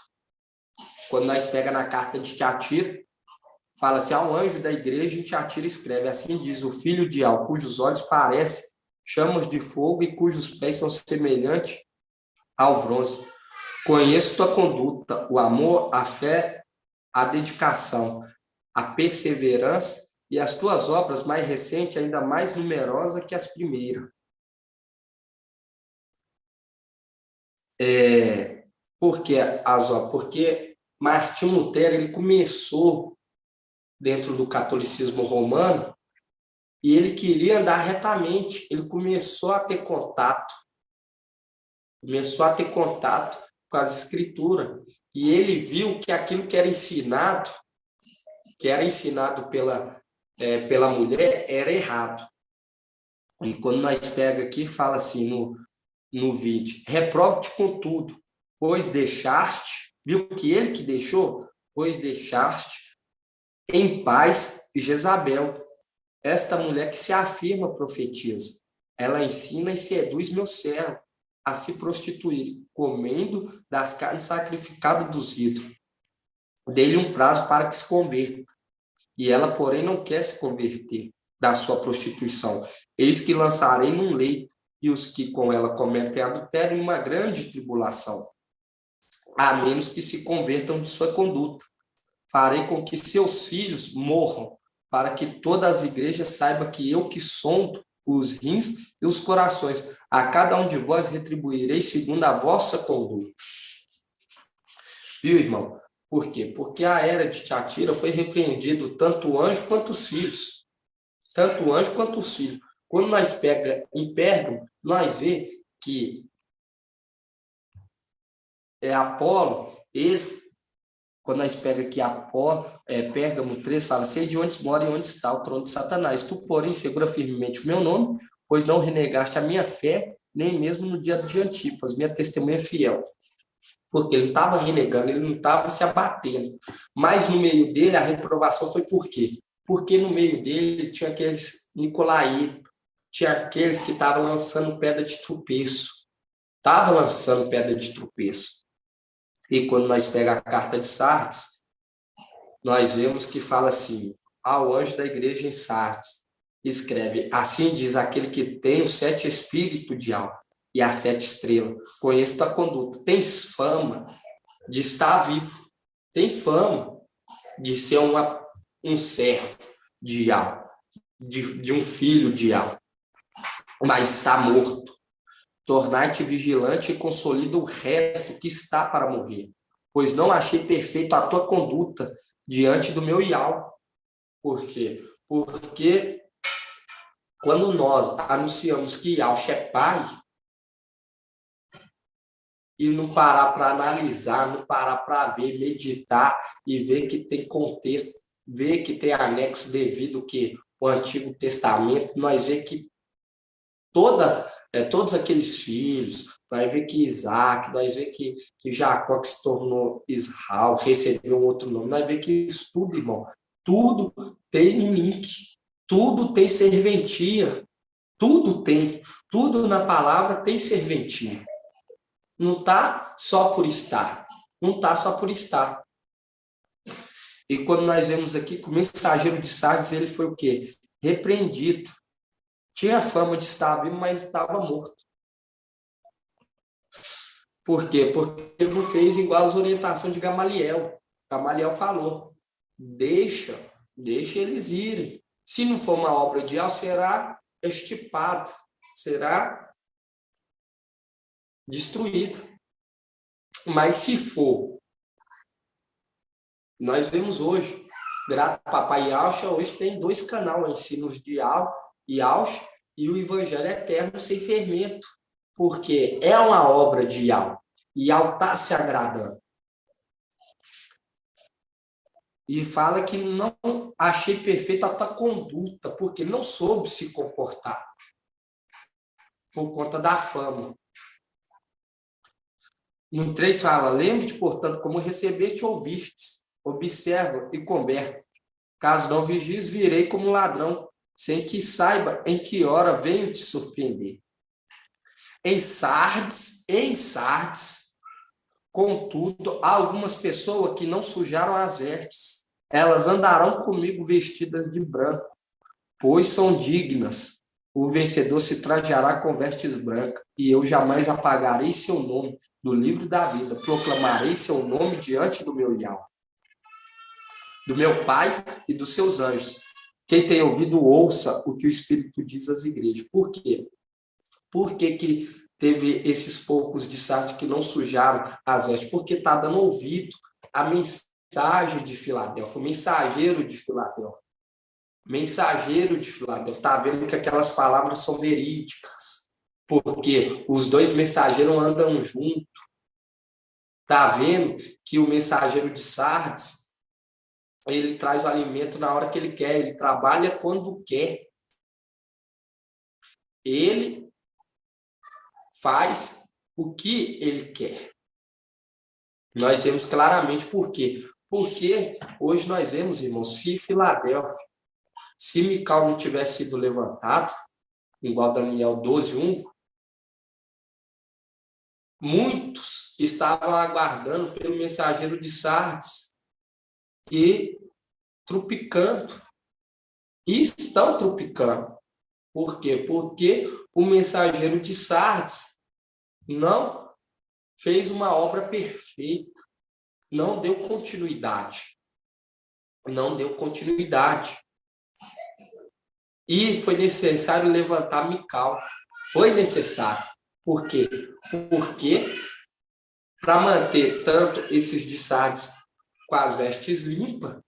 Quando nós pega na carta de Tiatira, fala assim, ao anjo da igreja em Tiatira escreve, assim diz, o filho de Al, cujos olhos parecem chamas de fogo e cujos pés são semelhantes ao bronze. Conheço tua conduta, o amor, a fé, a dedicação, a perseverança e as tuas obras mais recentes, ainda mais numerosas que as primeiras. Por que as obras? Porque Martinho Lutero, ele começou dentro do catolicismo romano e ele queria andar retamente. Ele começou a ter contato com as escrituras. E ele viu que aquilo que era ensinado pela mulher, era errado. E quando nós pega aqui, fala assim no vídeo, reprove-te com tudo, pois deixaste, viu que ele que deixou? Pois deixaste em paz Jezabel, esta mulher que se afirma profetiza. Ela ensina e seduz meu servo a se prostituir, comendo das carnes sacrificadas dos ídolos. Dê-lhe um prazo para que se converta. E ela, porém, não quer se converter da sua prostituição. Eis que lançarei num leito, e os que com ela cometem adultério em uma grande tribulação, a menos que se convertam de sua conduta. Farei com que seus filhos morram, para que todas as igrejas saibam que eu que sondo os rins e os corações, a cada um de vós retribuirei segundo a vossa conduta. Viu, irmão? Por quê? Porque a era de Tiatira foi repreendido tanto o anjo quanto os filhos. Tanto o anjo quanto os filhos. Quando nós pega em Pérgamo, nós vê que Apolo, quando nós pega aqui Apolo, Pérgamo 3, fala, sei de onde mora e onde está o trono de Satanás. Tu, porém, segura firmemente o meu nome, pois não renegaste a minha fé, nem mesmo no dia de Antipas, minha testemunha fiel. Porque ele não estava renegando, ele não estava se abatendo. Mas no meio dele, a reprovação foi por quê? Porque no meio dele tinha aqueles nicolaítas, tinha aqueles que estavam lançando pedra de tropeço. E quando nós pegamos a carta de Sardes, nós vemos que fala assim, ao anjo da igreja em Sardes, escreve, assim diz aquele que tem os 7 espíritos de alma e as 7 estrelas. Conheço tua conduta. Tens fama de estar vivo. Tem fama de ser um servo de alma, de um filho de alma, mas está morto. Tornar-te vigilante e consolida o resto que está para morrer, pois não achei perfeita a tua conduta diante do meu Ial. Por quê? Porque quando nós anunciamos que Yahshua é pai, e não parar para analisar, não parar para ver, meditar e ver que tem contexto, ver que tem anexo devido que o Antigo Testamento, nós vemos que todos aqueles filhos, nós vemos que Isaac, nós vemos que Jacó que se tornou Israel, recebeu um outro nome, nós vemos que isso tudo, irmão, tudo tem um link, tudo tem serventia, tudo na palavra tem serventia. Não está só por estar. Não está só por estar. E quando nós vemos aqui que o mensageiro de Sardes, ele foi o quê? Repreendido. Tinha fama de estar vivo, mas estava morto. Por quê? Porque ele não fez igual as orientações de Gamaliel. Gamaliel falou, deixa Deixa eles irem. Se não for uma obra de Yahweh, será extirpada, será destruída. Mas se for, nós vemos hoje, grato ao Papai Yahweh, hoje tem 2 canais, ensinos de Yahweh e o Evangelho Eterno sem fermento, porque é uma obra de Yahweh, e Yahweh está se agradando. E fala que não achei perfeita a tua conduta, porque não soube se comportar por conta da fama. No 3 fala, lembre-te, portanto, como recebeste ou ouvistes, observa e converte. Caso não vigies, virei como ladrão, sem que saiba em que hora venho te surpreender. Em Sardes, contudo, há algumas pessoas que não sujaram as vestes. Elas andarão comigo vestidas de branco, pois são dignas. O vencedor se trajará com vestes brancas, e eu jamais apagarei seu nome do livro da vida. Proclamarei seu nome diante do meu Yahweh, do meu Pai e dos seus anjos. Quem tem ouvido, ouça o que o Espírito diz às igrejas. Por quê? Por que teve esses poucos de Sardes que não sujaram as vestes? Porque está dando ouvido à mensagem de Filadélfia, o mensageiro de Filadélfia. Mensageiro de Filadélfia. Está vendo que aquelas palavras são verídicas. Porque os 2 mensageiros andam juntos. Está vendo que o mensageiro de Sardes, ele traz o alimento na hora que ele quer, ele trabalha quando quer. Ele faz o que ele quer. Nós vemos claramente por quê. Porque hoje nós vemos, irmãos, se Filadélfia, se Mical não tivesse sido levantado, igual Daniel 12:1, muitos estavam aguardando pelo mensageiro de Sardes e trupicando. E estão trupicando. Por quê? Porque o mensageiro de Sardes não fez uma obra perfeita, não deu continuidade. Não deu continuidade. E foi necessário levantar Mical. Foi necessário. Por quê? Porque para manter tanto esses de Sardes com as vestes limpas,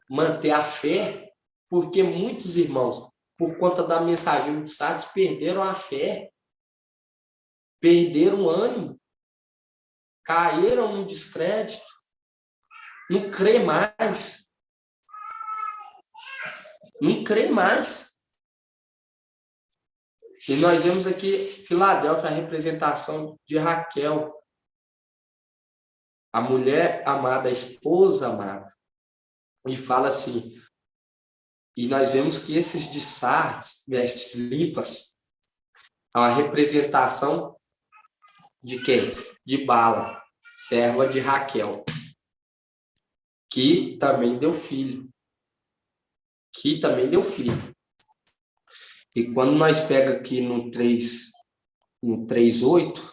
manter a fé, porque muitos irmãos, por conta da mensagem de Sardes, perderam a fé, perderam o ânimo, caíram no descrédito, não crê mais. Não crê mais. E nós vemos aqui Filadélfia, a representação de Raquel, a mulher amada, a esposa amada. E fala assim, e nós vemos que esses de Sardes, vestes limpas, é uma representação de quem? De Bala, serva de Raquel, que também deu filho. E quando nós pega aqui no 3:8,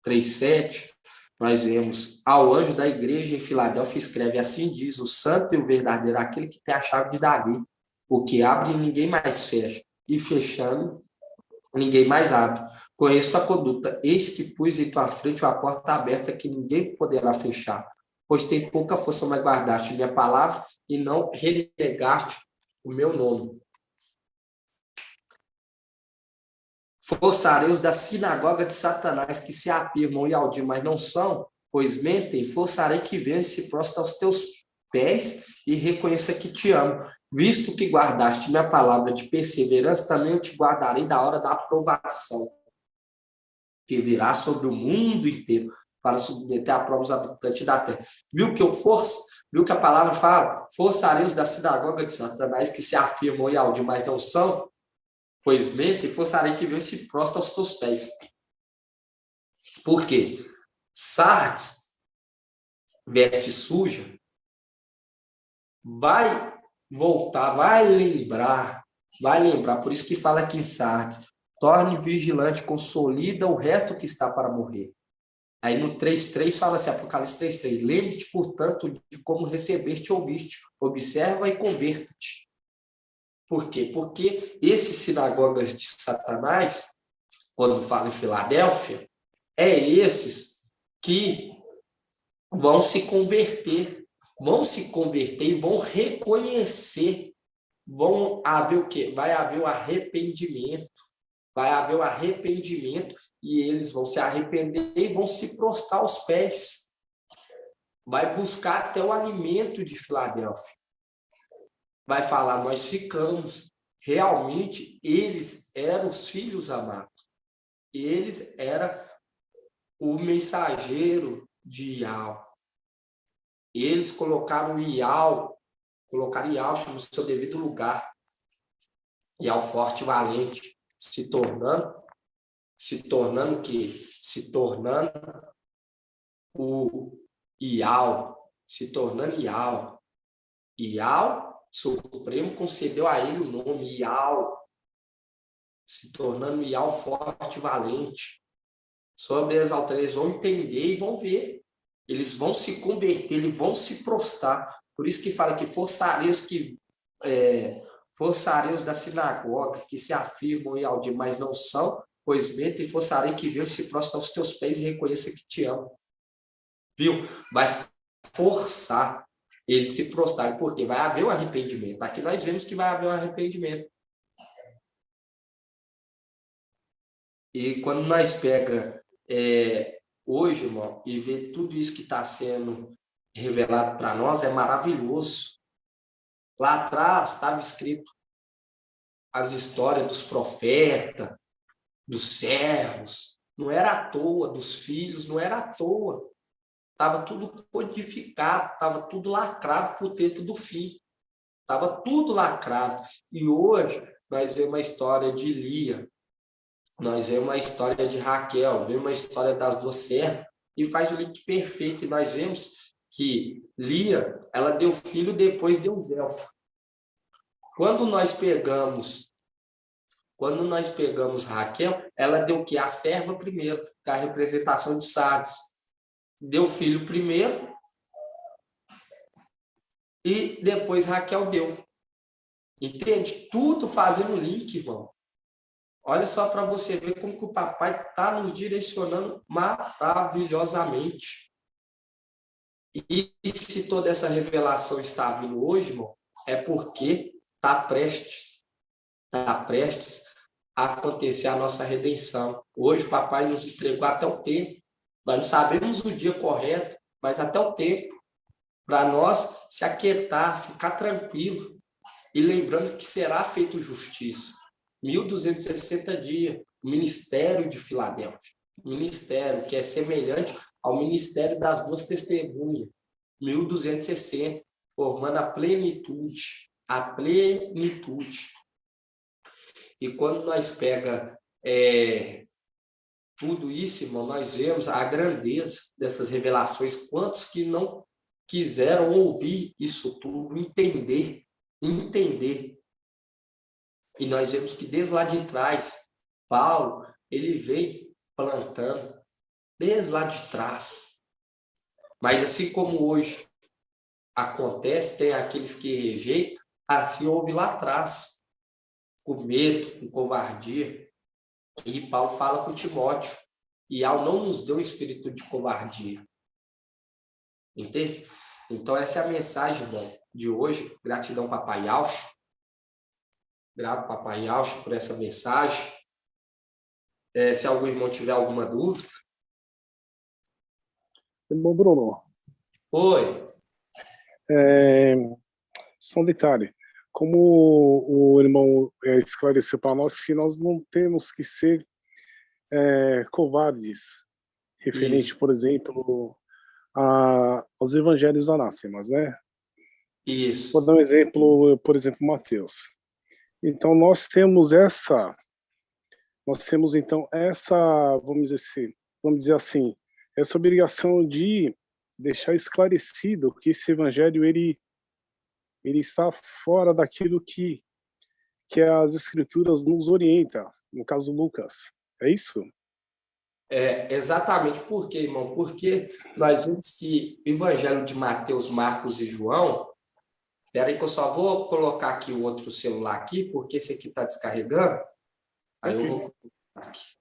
3:7, nós vemos, ao anjo da igreja em Filadélfia escreve, assim diz, o santo e o verdadeiro, aquele que tem a chave de Davi, o que abre ninguém mais fecha, e fechando ninguém mais abre. Conheço a conduta, eis que pus em tua frente uma porta aberta que ninguém poderá fechar, pois tem pouca força, mas guardaste minha palavra e não renegaste o meu nome. Forçarei os da sinagoga de Satanás, que se afirmam e audiem, mas não são, pois mentem, forçarei que venham e se prostem aos teus pés e reconheça que te amo. Visto que guardaste minha palavra de perseverança, também eu te guardarei da hora da aprovação, que virá sobre o mundo inteiro, para submeter a prova os habitantes da terra. Viu que a palavra fala? Forçarei os da sinagoga de Satanás, que se afirmam e audiem, mas não são, pois mente e forçarei que venha e se prostra aos teus pés. Por quê? Sardes, veste suja, vai voltar, vai lembrar. Por isso que fala aqui em Sardes, torne vigilante, consolida o resto que está para morrer. Aí no 3:3 fala assim, Apocalipse 3:3, lembre-te, portanto, de como recebeste e ouviste, observa e converta-te. Por quê? Porque esses sinagogas de Satanás, quando fala em Filadélfia, é esses que vão se converter e vão reconhecer, vão haver o quê? Vai haver o arrependimento, e eles vão se arrepender e vão se prostrar aos pés, vai buscar até o alimento de Filadélfia, vai falar, nós ficamos, realmente eles eram os filhos amados, eles eram o mensageiro de Iau. Eles colocaram Iau no seu devido lugar. Iau forte e valente, se tornando o Iau, se tornando Iau. Iau Supremo concedeu a ele o nome Iau, se tornando Iau forte e valente. Sobre as alturas, eles vão entender e vão ver. Eles vão se converter, eles vão se prostrar. Por isso que fala que forçareiros da sinagoga, que se afirmam em Aldir, mas não são, pois bem, e forçarei que venham se prostrar aos teus pés e reconheça que te amo. Viu? Vai forçar eles se prostrarem, porque vai haver um arrependimento. Aqui nós vemos que vai haver um arrependimento. E quando nós pega hoje, irmão, e vê tudo isso que está sendo revelado para nós, é maravilhoso. Lá atrás estava escrito as histórias dos profetas, dos servos, não era à toa, dos filhos, não era à toa. Estava tudo codificado, estava tudo lacrado para o tempo do fim. Estava tudo lacrado. E hoje nós vemos uma história de Lia, nós vemos uma história de Raquel, vemos uma história das duas servas, e faz o link perfeito. E nós vemos que Lia, ela deu filho, depois deu Zelfa. Quando nós pegamos Raquel, ela deu o quê? A serva primeiro, que é a representação de Sardes. Deu filho primeiro e depois Raquel deu. Entende? Tudo fazendo link, irmão. Olha só para você ver como que o papai está nos direcionando maravilhosamente. E se toda essa revelação está vindo hoje, irmão, é porque está prestes a acontecer a nossa redenção. Hoje o papai nos entregou até o tempo. Nós não sabemos o dia correto, mas até o tempo para nós se aquietar, ficar tranquilo. E lembrando que será feito justiça. 1260 dias, o ministério de Filadélfia. O ministério que é semelhante ao ministério das duas testemunhas. 1260, formando a plenitude. A plenitude. E quando nós pega tudo isso, irmão, nós vemos a grandeza dessas revelações. Quantos que não quiseram ouvir isso tudo, entender. E nós vemos que desde lá de trás, Paulo, ele vem plantando, desde lá de trás. Mas assim como hoje acontece, tem aqueles que rejeitam, assim houve lá atrás, com medo, com covardia. E Paulo fala com Timóteo, e ao não nos deu um espírito de covardia. Entende? Então essa é a mensagem, irmão, de hoje. Gratidão, papai Alcho. Grato, papai Alcho, por essa mensagem. Se algum irmão tiver alguma dúvida. Irmão Bruno. Oi. Só um detalhe. Como o irmão esclareceu para nós que nós não temos que ser covardes, referente, Isso. por exemplo, aos evangelhos anátemas, né? Isso. Vou dar um exemplo, por exemplo, Mateus. Então nós temos então essa, vamos dizer assim, essa obrigação de deixar esclarecido que esse evangelho ele está fora daquilo que as escrituras nos orientam, no caso Lucas. É isso? Exatamente. Por quê, irmão? Porque nós vemos que o Evangelho de Mateus, Marcos e João. Espera aí que eu só vou colocar aqui o outro celular aqui, porque esse aqui está descarregando. Aí eu vou colocar aqui.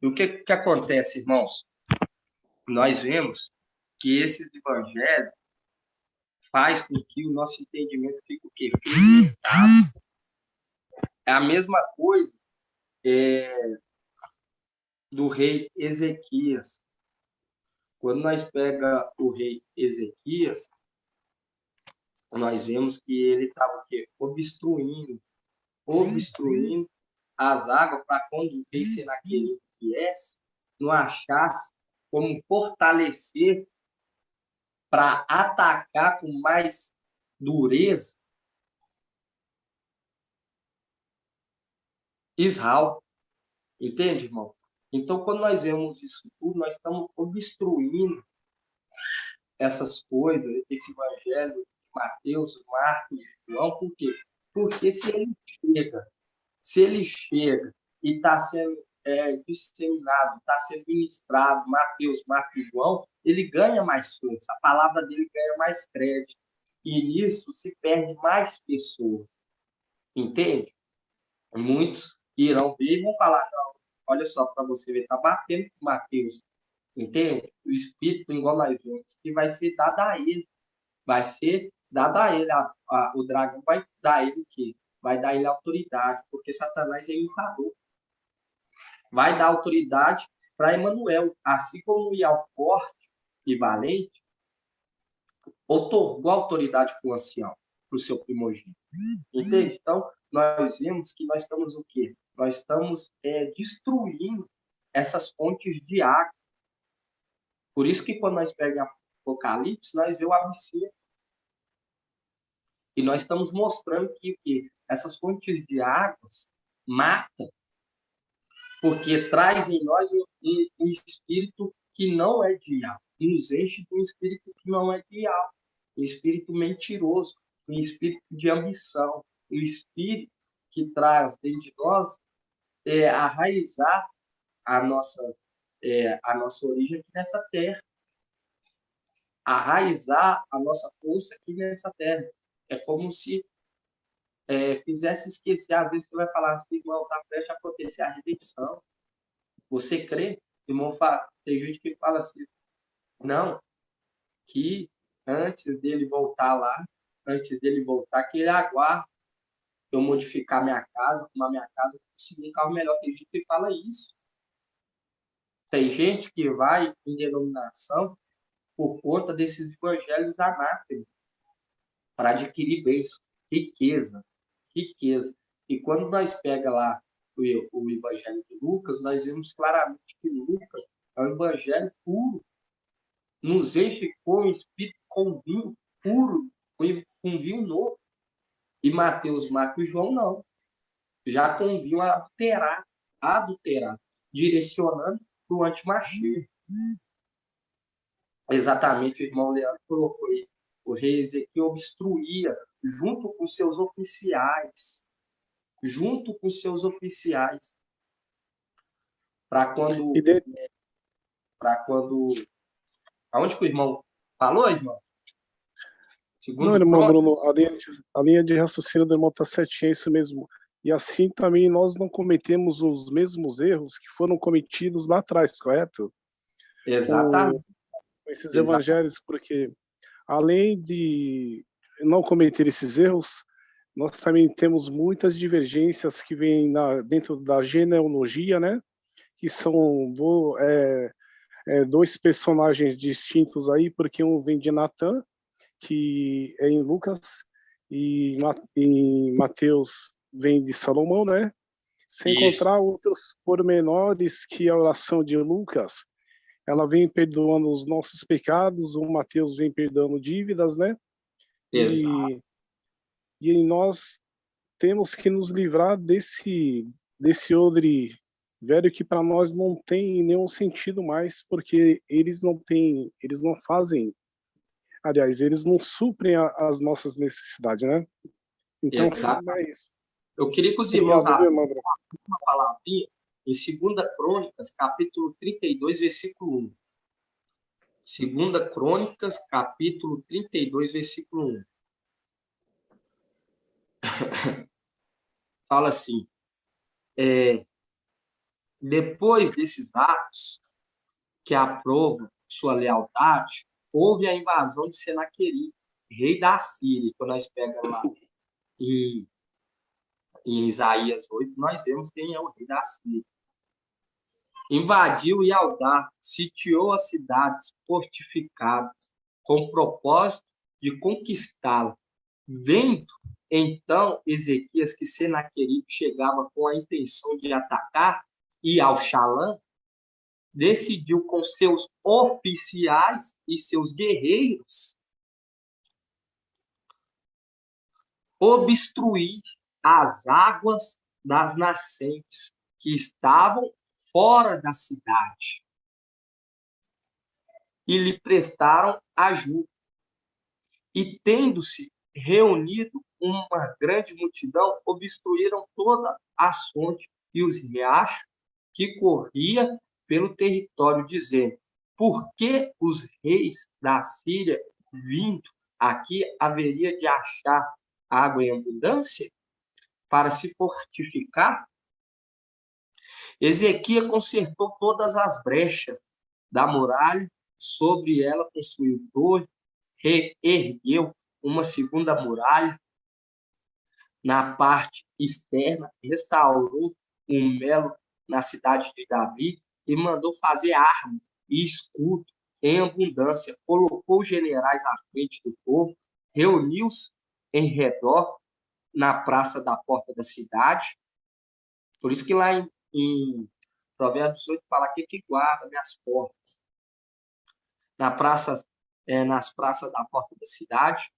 E o que acontece, irmãos? Nós vemos que esses evangelhos faz com que o nosso entendimento fique o quê? Fermentado. É a mesma coisa do rei Ezequias. Quando nós pega o rei Ezequias, nós vemos que ele estava obstruindo as águas para quando o rei Senaqueribe viesse, não achasse como fortalecer para atacar com mais dureza Israel. Entende, irmão? Então, quando nós vemos isso tudo, nós estamos obstruindo essas coisas, esse evangelho de Mateus, Marcos e João. Por quê? Porque se ele chega e está sendo disseminado, está sendo ministrado, Mateus, Marcos e João, ele ganha mais força, a palavra dele ganha mais crédito. E nisso se perde mais pessoas. Entende? Muitos irão ver e vão falar, não, olha só, para você ver, está batendo com Mateus. Entende? O Espírito, igual nós vemos, que vai ser dado a ele. Vai ser dado a ele. O dragão vai dar a ele o quê? Vai dar a ele autoridade, porque Satanás é imitador. Vai dar autoridade para Emanuel. Assim como o Ial forte e valente otorgou autoridade para o ancião, para o seu primogênito. Entende? Então, nós vemos que nós estamos o quê? Nós estamos destruindo essas fontes de água. Por isso que quando nós pegamos Apocalipse, nós vemos o abisseiro. E nós estamos mostrando que essas fontes de águas matam, porque traz em nós um espírito que não é de alma, nos enche de um espírito que não é de alma, um espírito mentiroso, um espírito de ambição, um espírito que traz dentro de nós arraizar a nossa origem aqui nessa terra, arraizar a nossa força aqui nessa terra. É como se fizesse esquecer. Às vezes você vai falar assim, irmão, está prestes a acontecer a redenção. Você crê? Irmão, tem gente que fala assim, não, que antes dele voltar lá, que ele aguarda eu modificar minha casa, arrumar minha casa, conseguir um carro melhor. Tem gente que fala isso. Tem gente que vai em denominação por conta desses evangelhos anátemas para adquirir bens, riqueza. E quando nós pega lá o evangelho de Lucas, nós vemos claramente que Lucas é um evangelho puro, nos enche com o espírito, com vinho puro, com vinho novo. E Mateus, Marcos e João não. Já com vinho adulterado, direcionando para o antimachia. Exatamente, o irmão Leandro colocou aí. O rei Ezequiel obstruía junto com seus oficiais. Para quando... Aonde que o irmão falou, irmão? Não, irmão Bruno, a linha de raciocínio do irmão está certinha, é isso mesmo. E assim também nós não cometemos os mesmos erros que foram cometidos lá atrás, correto? Exatamente. Com esses evangelhos, porque além de não cometer esses erros, nós também temos muitas divergências que vêm dentro da genealogia, né? Que são dois personagens distintos aí, porque um vem de Natã, que é em Lucas, e em Mateus vem de Salomão, né? Sem encontrar outros pormenores que a oração de Lucas, ela vem perdoando os nossos pecados, o Mateus vem perdoando dívidas, né? Exato. E nós temos que nos livrar desse odre velho que para nós não tem nenhum sentido mais, porque eles não fazem aliás, eles não suprem as nossas necessidades, né? Então, Exato. é isso. Eu queria que os irmãos uma palavrinha em 2 Crônicas, capítulo 32, versículo 1. 2 Crônicas, capítulo 32, versículo 1. Fala assim, depois desses atos que aprovam sua lealdade, houve a invasão de Senaqueribe, rei da Síria. Quando nós pegamos lá em Isaías 8, nós vemos quem é o rei da Síria. Invadiu Ialdá, sitiou as cidades fortificadas, com o propósito de conquistá-la. Vendo, então, Ezequias que Senaqueribe chegava com a intenção de atacar, e Al-Shalã decidiu com seus oficiais e seus guerreiros obstruir as águas das nascentes que estavam fora da cidade e lhe prestaram ajuda. E, tendo-se reunido uma grande multidão, obstruíram toda a fonte e os riachos que corria pelo território, dizendo: por que os reis da Síria, vindo aqui, haveria de achar água em abundância para se fortificar? Ezequias consertou todas as brechas da muralha, sobre ela construiu torre, reergueu uma segunda muralha na parte externa, restaurou um melo na cidade de Davi e mandou fazer arma e escudo em abundância. Colocou generais à frente do povo, reuniu-se em redor na praça da porta da cidade. Por isso que lá em Provérbios 8 fala aqui que guarda minhas portas. Nas praças da porta da cidade,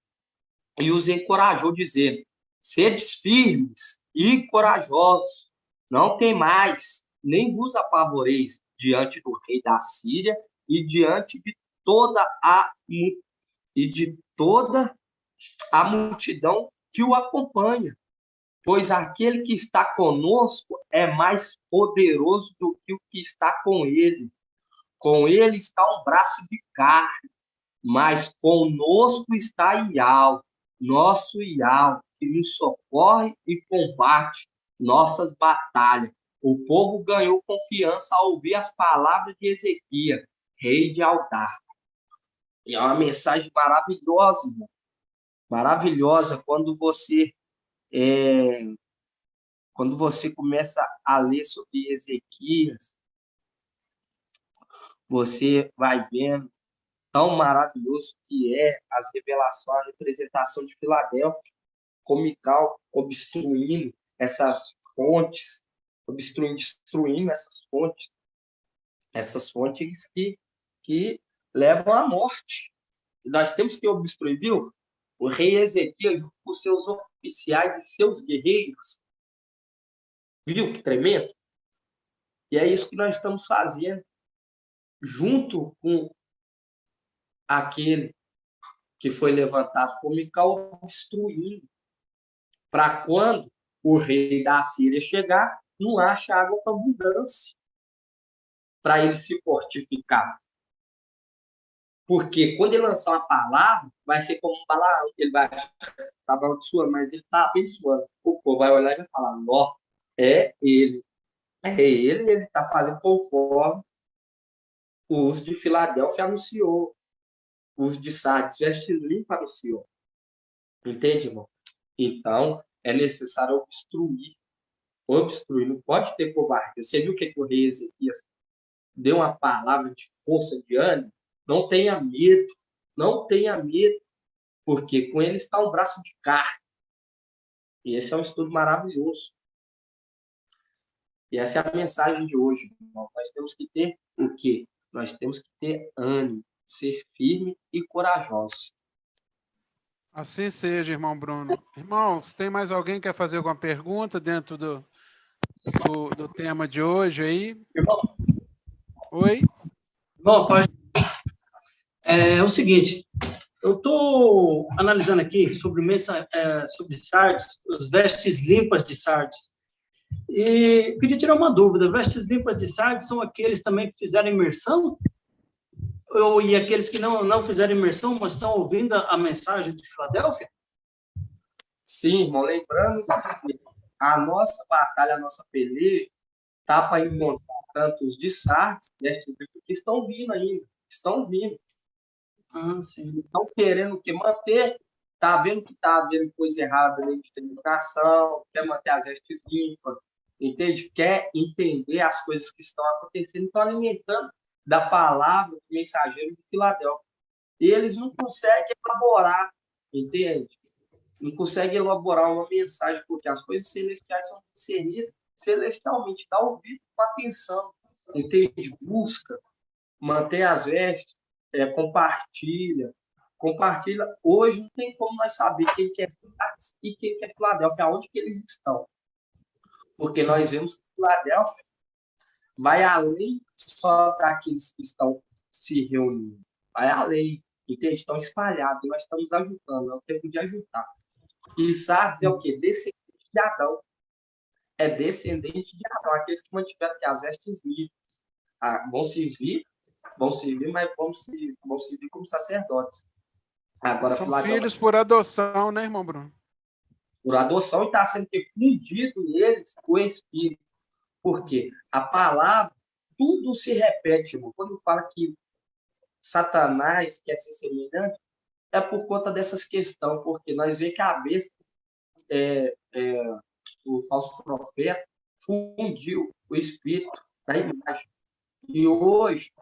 e os encorajou, dizendo: sedes firmes e corajosos, não temais, nem vos apavoreis diante do rei da Síria e diante de toda a multidão que o acompanha, pois aquele que está conosco é mais poderoso do que o que está com ele. Com ele está um braço de carne, mas conosco está Ial, nosso Ial, que nos socorre e combate nossas batalhas. O povo ganhou confiança ao ouvir as palavras de Ezequias, rei de Aldar. E é uma mensagem maravilhosa, irmão. Maravilhosa quando você começa a ler sobre Ezequias, você vai vendo tão maravilhoso que é as revelações, a representação de Filadélfia, como Mical obstruindo essas fontes, destruindo essas fontes que levam à morte. E nós temos que obstruir, viu? O rei Ezequias, os seus oficiais e seus guerreiros, viu que tremendo? E é isso que nós estamos fazendo, junto com aquele que foi levantado por Mical, obstruindo, para quando o rei da Síria chegar, não acha água com abundância para ele se fortificar. Porque quando ele lançar uma palavra, vai ser como um Balaão, ele vai achar que está abençoando, mas ele está abençoando. O povo vai olhar e vai falar: ó, é ele está fazendo conforme os de Filadélfia anunciou, os de Sardes, vestes limpas anunciou. Entende, irmão? Então, é necessário obstruir, não pode ter covarde. Você viu o que o rei Ezequias deu uma palavra de força, de ânimo? Não tenha medo, porque com ele está um braço de carne. E esse é um estudo maravilhoso. E essa é a mensagem de hoje, irmão. Nós temos que ter o quê? Nós temos que ter ânimo, ser firme e corajoso. Assim seja, irmão Bruno. Irmãos, tem mais alguém que quer fazer alguma pergunta dentro do tema de hoje aí? Irmão. Oi? Irmão, pode... É o seguinte, Eu estou analisando aqui sobre Sardes, as vestes limpas de Sardes. E queria tirar uma dúvida. Vestes limpas de Sardes são aqueles também que fizeram imersão? E aqueles que não fizeram imersão, mas estão ouvindo a mensagem de Filadélfia? Sim, irmão, lembrando que a nossa batalha, a nossa peleja, está para encontrar tanto os de Sardes, vestes limpas, que estão vindo ainda. Estão vindo. Sim. Estão querendo que manter, está vendo que está havendo coisa errada dentro da educação, quer manter as vestes limpas, entende? Quer entender as coisas que estão acontecendo, estão alimentando da palavra do mensageiro de Filadélfia. E eles não conseguem elaborar, entende? Não conseguem elaborar uma mensagem, porque as coisas celestiais são discernidas celestialmente, dá ouvido com atenção, entende? Busca, mantém as vestes, compartilha. Hoje não tem como nós saber quem quer Sardes e quem quer Filadélfia, aonde que eles estão. Porque nós vemos que Filadélfia vai além só daqueles que estão se reunindo. Vai além. Entende? Estão espalhados. Nós estamos ajudando. É o tempo de ajudar. E Sardes é o quê? Descendente de Adão. É descendente de Adão. Aqueles que mantiveram que as vestes livres. Vão servir, mas vão servir como sacerdotes. Agora, são filhos por adoção, né, irmão Bruno? Por adoção, e está sendo fundido neles o Espírito. Porque a palavra, tudo se repete, irmão. Quando fala que Satanás quer ser semelhante, é por conta dessas questões, porque nós vemos que a besta, o falso profeta, fundiu o Espírito na imagem. E hoje,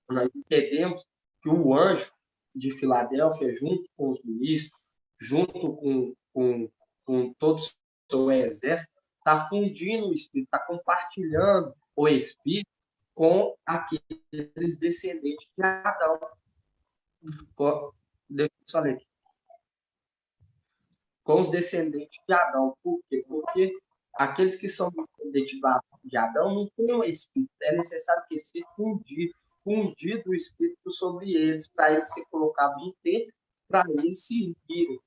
nós entendemos que o anjo de Filadélfia, junto com os ministros, junto com todo o seu exército, está fundindo o Espírito, está compartilhando o Espírito com aqueles descendentes de Adão. Deixa eu só ler aqui. Com os descendentes de Adão. Por quê? Porque aqueles que são descendentes de Adão não têm o Espírito. É necessário que seja fundido o Espírito sobre eles, para eles ser colocados em tempo, para eles se irem.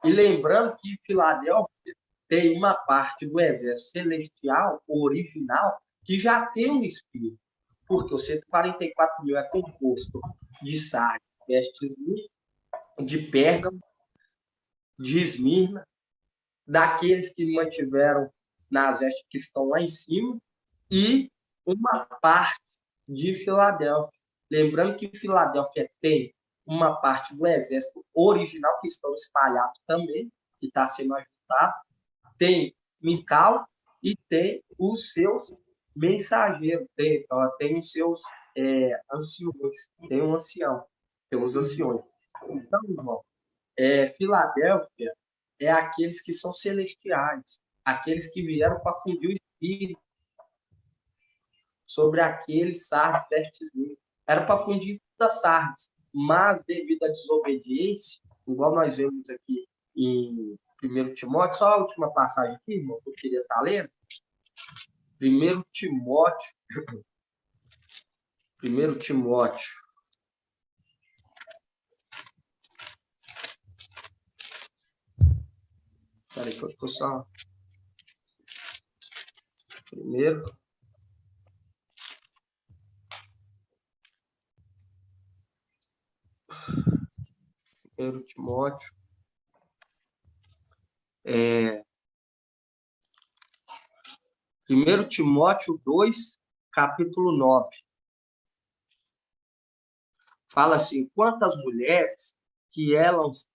E lembrando que Filadélfia tem uma parte do exército celestial, original, que já tem um Espírito. Porque os 144 mil é composto de Sardes, de Pérgamo, de Esmirna, daqueles que mantiveram nas vestes que estão lá em cima, e uma parte de Filadélfia. Lembrando que Filadélfia tem uma parte do exército original que estão espalhados também, que está sendo ajustado. Tem Mical e tem os seus mensageiros, tem os seus anciões, tem um ancião, tem os anciões. Então, irmão, Filadélfia é aqueles que são celestiais, aqueles que vieram para fundir o Espírito sobre aqueles Sardes vestes limpas. Era para fundir toda Sardes, mas devido à desobediência, igual nós vemos aqui em 1 Timóteo, só a última passagem aqui, irmão, que eu queria estar lendo. 1 Timóteo. 1 Timóteo. Espera aí, que eu estou só. Primeiro. Timóteo. 1 Timóteo 2, capítulo 9. Fala assim: quantas mulheres que elas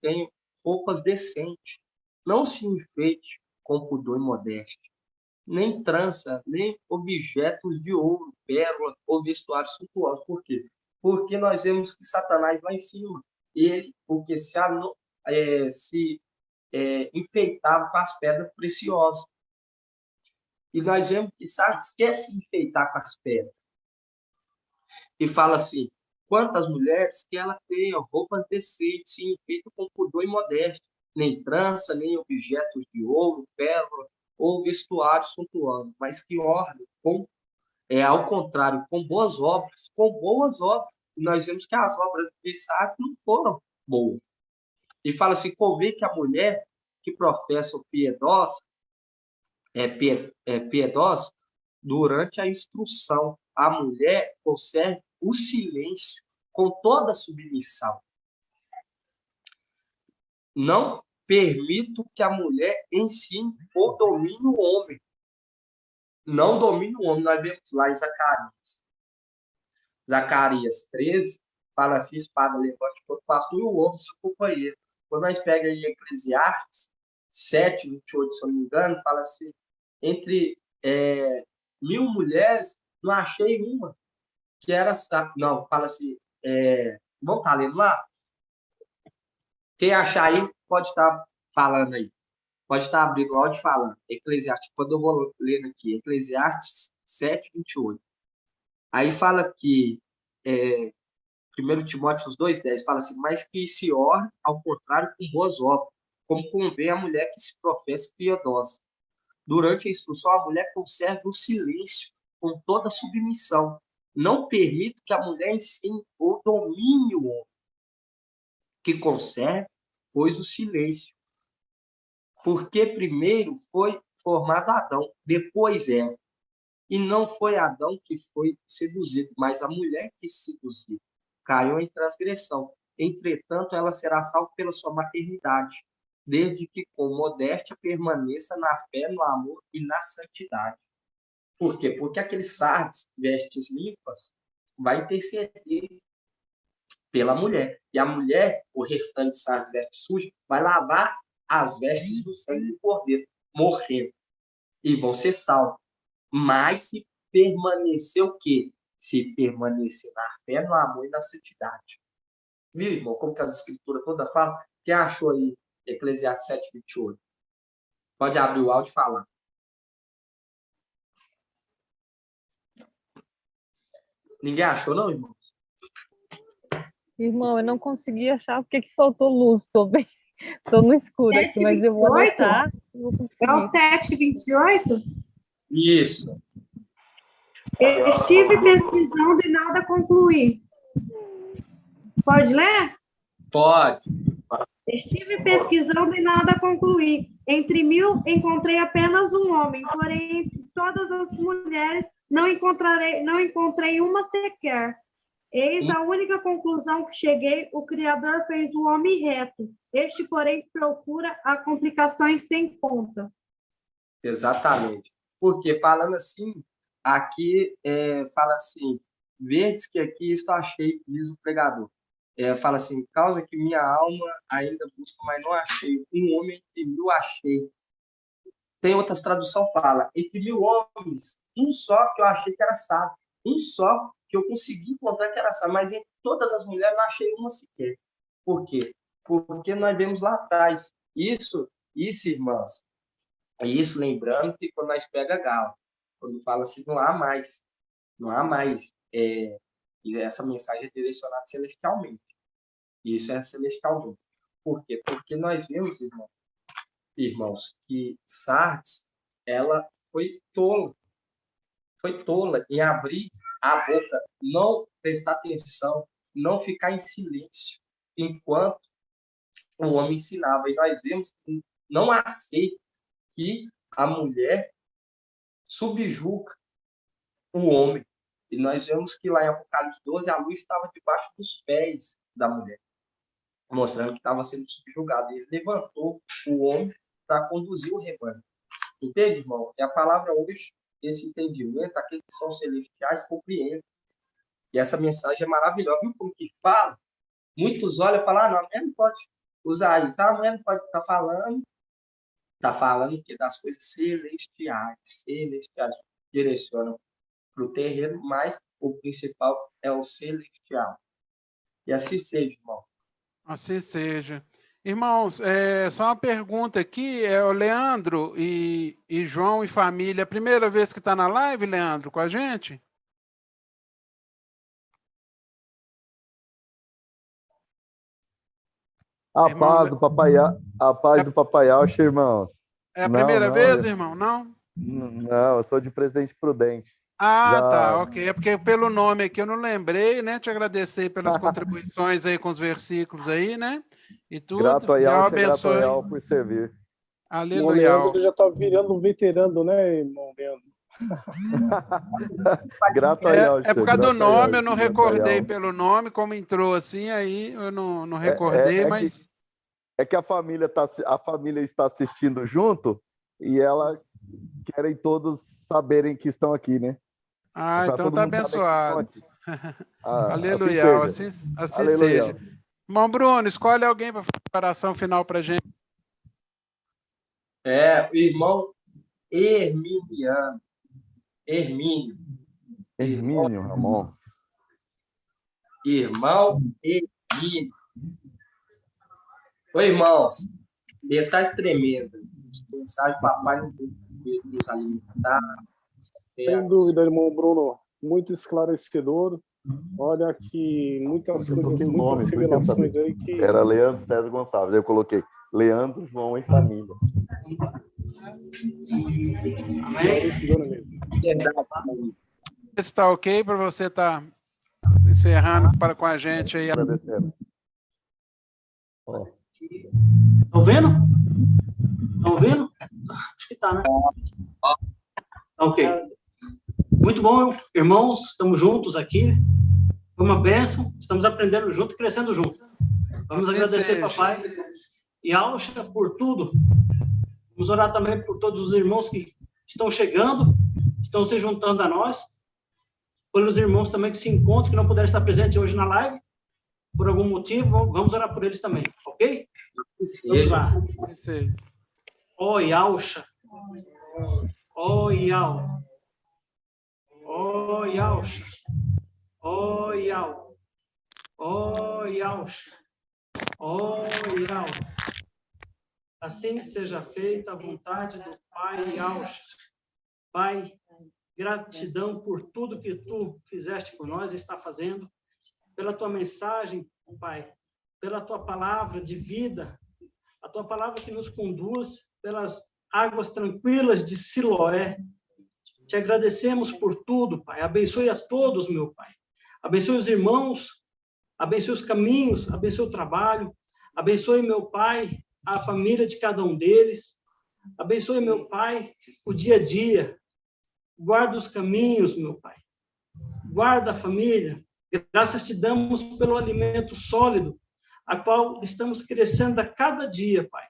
têm roupas decentes, não se enfeite com pudor e modéstia, nem trança, nem objetos de ouro, pérola ou vestuários suntuosos. Por quê? Porque nós vemos que Satanás lá em cima, ele, porque se enfeitava com as pedras preciosas. E nós vemos que Sardes quer se enfeitar com as pedras. E fala assim: quantas mulheres que ela tenham roupas decentes, se enfeitam com pudor e modéstia, nem trança, nem objetos de ouro, pérola ou vestuário suntuoso, mas que ordem, ao contrário, com boas obras. E nós vemos que as obras de Sardes não foram boa. E fala assim, convém que a mulher que professa o piedosa durante a instrução, a mulher conserve o silêncio com toda a submissão. Não permito que a mulher ensine ou domine o homem. Não domine o homem. Nós vemos lá em Zacarias 13, fala assim, espada levante para o pastor e o homem seu companheiro. Quando nós pegamos em Eclesiastes 7, 28, se eu não me engano, fala assim, entre 1000 mulheres, não achei uma que era... Não, fala assim, vamos estar lendo lá? Quem achar aí, pode estar falando aí. Pode estar abrindo o áudio falando. Eclesiastes, quando eu vou lendo aqui, Eclesiastes 7, 28. Aí fala que 1 Timóteo 2,10 fala assim, mas que se orne, ao contrário, com boas obras, como convém a mulher que se professa piedosa. Durante a instrução, a mulher conserva o silêncio com toda submissão. Não permite que a mulher ensine ou domine o homem, que conserve, pois, o silêncio. Porque primeiro foi formado Adão, depois Eva. E não foi Adão que foi seduzido, mas a mulher que se seduziu. Caiu em transgressão. Entretanto, ela será salva pela sua maternidade, desde que com modéstia permaneça na fé, no amor e na santidade. Por quê? Porque aqueles sardes, vestes limpas, vai interceder pela mulher. E a mulher, o restante sardes, vestes sujas, vai lavar as vestes do sangue do cordeiro, morrendo. E vão ser salvos. Mas se permanecer o quê? Se permanecer na fé, no amor e na santidade. Viu, irmão? Como que as escrituras todas falam? Quem achou aí Eclesiastes 7, 28? Pode abrir o áudio e falar. Ninguém achou, não, irmão? Irmão, eu não consegui achar porque que faltou luz. Tô no escuro aqui, mas eu vou anotar. É o 7,28? Isso. Estive pesquisando e nada concluí. Pode ler? Pode. Estive pesquisando e nada concluí. Entre 1000 encontrei apenas um homem, porém entre todas as mulheres não encontrei uma sequer. Eis a única conclusão que cheguei: o Criador fez o homem reto. Este, porém, procura a complicações sem conta. Exatamente. Porque falando assim, aqui fala assim, verdes que aqui estou achei, diz o pregador. Fala assim, causa que minha alma ainda busca, mas não achei. Um homem entre 1000 achei. Tem outras traduções fala, entre 1000 homens, um só que eu achei que era sábio. Um só que eu consegui encontrar que era sábio. Mas entre todas as mulheres não achei uma sequer. Por quê? Porque nós vemos lá atrás. Isso, irmãs, isso lembrando que quando nós pega Galo, quando fala assim, não há mais. E essa mensagem é direcionada celestialmente. Isso é celestialmente. Por quê? Porque nós vemos, irmãos, que Sardes, ela foi tola em abrir a boca, não prestar atenção, não ficar em silêncio, enquanto o homem ensinava. E nós vemos que não aceita que a mulher subjuga o homem. E nós vemos que lá em Apocalipse 12, a luz estava debaixo dos pés da mulher, mostrando que estava sendo subjugado. Ele levantou o homem para conduzir o rebanho. Entende, irmão? E a palavra hoje, esse entendimento, aqueles que são celestiais compreendem. E essa mensagem é maravilhosa. Viu como que fala? Muitos olham e falam, não, a mulher não pode usar isso. A mulher não pode estar falando. Está falando que das coisas celestiais. Direcionam para o terreno, mas o principal é o celestial. E assim seja, irmão. Assim seja. Irmãos, só uma pergunta aqui, o Leandro e João e família, primeira vez que está na live, Leandro, com a gente? A paz do Papai Alcha, irmãos. É a primeira vez, eu... irmão? Não? Não, eu sou de Presidente Prudente. Ah, Já- tá, ok. É porque pelo nome aqui eu não lembrei, né? Te agradecer aí pelas contribuições aí com os versículos aí, né? E tudo. Grato a Deus Yahweh, grato a abençoe. Yahweh por servir. O Aleluia. Leandro já tá virando um veterano, né, irmão Leandro? Grato a Yahweh. É por causa do grato a nome, Yahweh, eu não grato a recordei Yahweh. pelo nome, como entrou assim, aí eu não recordei, mas. É que a família está assistindo junto e ela querem todos saberem que estão aqui, né? Ah, Pra então todo tá mundo saber que estão abençoado. aqui. Ah, Aleluia, assim seja. assim Aleluia. seja. Irmão Bruno, escolhe alguém para fazer a oração final para gente. O irmão Hermínio. Hermínio, Ramon. Irmão Hermínio. Oi, irmãos. Mensagem tremenda. Mensagem papai nos alimentar. Sem dúvida, irmão Bruno. Muito esclarecedor. Olha que muitas Eu coisas, coloquei o muitas nome, por isso que eu revelações sabia. aí que... Era Leandro César Gonçalves. Eu coloquei Leandro, João e família. esclarecedor mesmo. Está ok para você estar encerrando com a gente aí. Agradecendo. Ó, Estão vendo? Estão vendo? Acho que tá, né? Ok. Muito bom, irmãos. Estamos juntos aqui. Foi uma bênção. Estamos aprendendo junto e crescendo junto. Vamos Assim agradecer, seja. papai e Alcha, por tudo. Vamos orar também por todos os irmãos que estão chegando, estão se juntando a nós. Pelos irmãos também que se encontram, que não puderam estar presentes hoje na live, por algum motivo, vamos orar por eles também, ok? Vamos lá. Assim seja. Ó Yalcha. Ó Yal. Ó Yalcha. Ó Yal. Ó Yalcha. Ó Yal. Assim seja feita a vontade do Pai Yalcha. Pai, gratidão por tudo que tu fizeste por nós e está fazendo, pela tua mensagem, Pai, pela tua palavra de vida, a tua palavra que nos conduz pelas águas tranquilas de Siloé. Te agradecemos por tudo, Pai. Abençoe a todos, meu Pai. Abençoe os irmãos, abençoe os caminhos, abençoe o trabalho, abençoe, meu Pai, a família de cada um deles. Abençoe, meu Pai, o dia a dia. Guarda os caminhos, meu Pai. Guarda a família. Graças te damos pelo alimento sólido, a qual estamos crescendo a cada dia, Pai.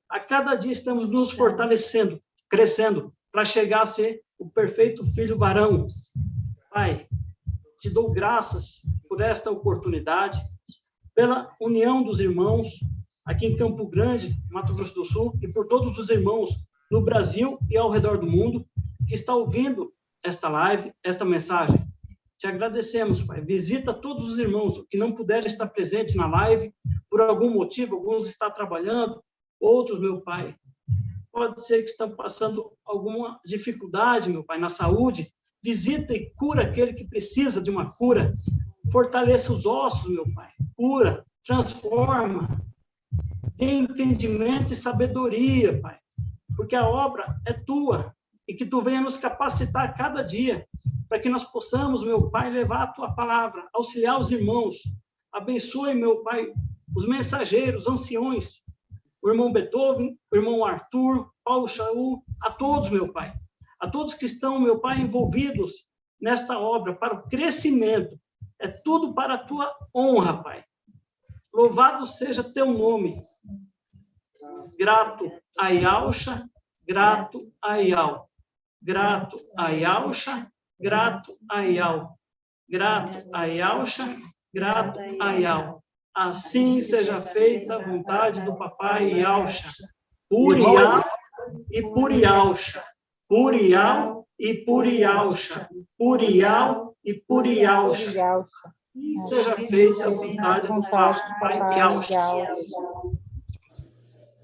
A cada dia estamos nos fortalecendo, crescendo, para chegar a ser o perfeito filho varão. Pai, te dou graças por esta oportunidade, pela união dos irmãos aqui em Campo Grande, Mato Grosso do Sul, e por todos os irmãos no Brasil e ao redor do mundo que está ouvindo esta live, esta mensagem. Te agradecemos, Pai. Visita todos os irmãos que não puderem estar presentes na live, por algum motivo, alguns estão trabalhando, outros, meu Pai, pode ser que estão passando alguma dificuldade, meu Pai, na saúde. Visita e cura aquele que precisa de uma cura. Fortaleça os ossos, meu Pai. Cura, transforma. Tem entendimento e sabedoria, Pai. Porque a obra é tua. E que tu venha nos capacitar a cada dia, para que nós possamos, meu Pai, levar a tua palavra, auxiliar os irmãos. Abençoe, meu Pai, os mensageiros, anciões, o irmão Beethoven, o irmão Arthur, Paulo Chaú, a todos, meu Pai. A todos que estão, meu Pai, envolvidos nesta obra, para o crescimento. É tudo para a tua honra, Pai. Louvado seja teu nome. Grato a Yalcha, grato a Yal. Grato a Yalcha, grato a Yal. Grato a Yalcha, grato a Yal. Assim seja feita a vontade do papai Yalcha. Purial e Purialcha. Purial e Purialcha. Purial e Purialcha. Seja feita a vontade do papai Yalcha.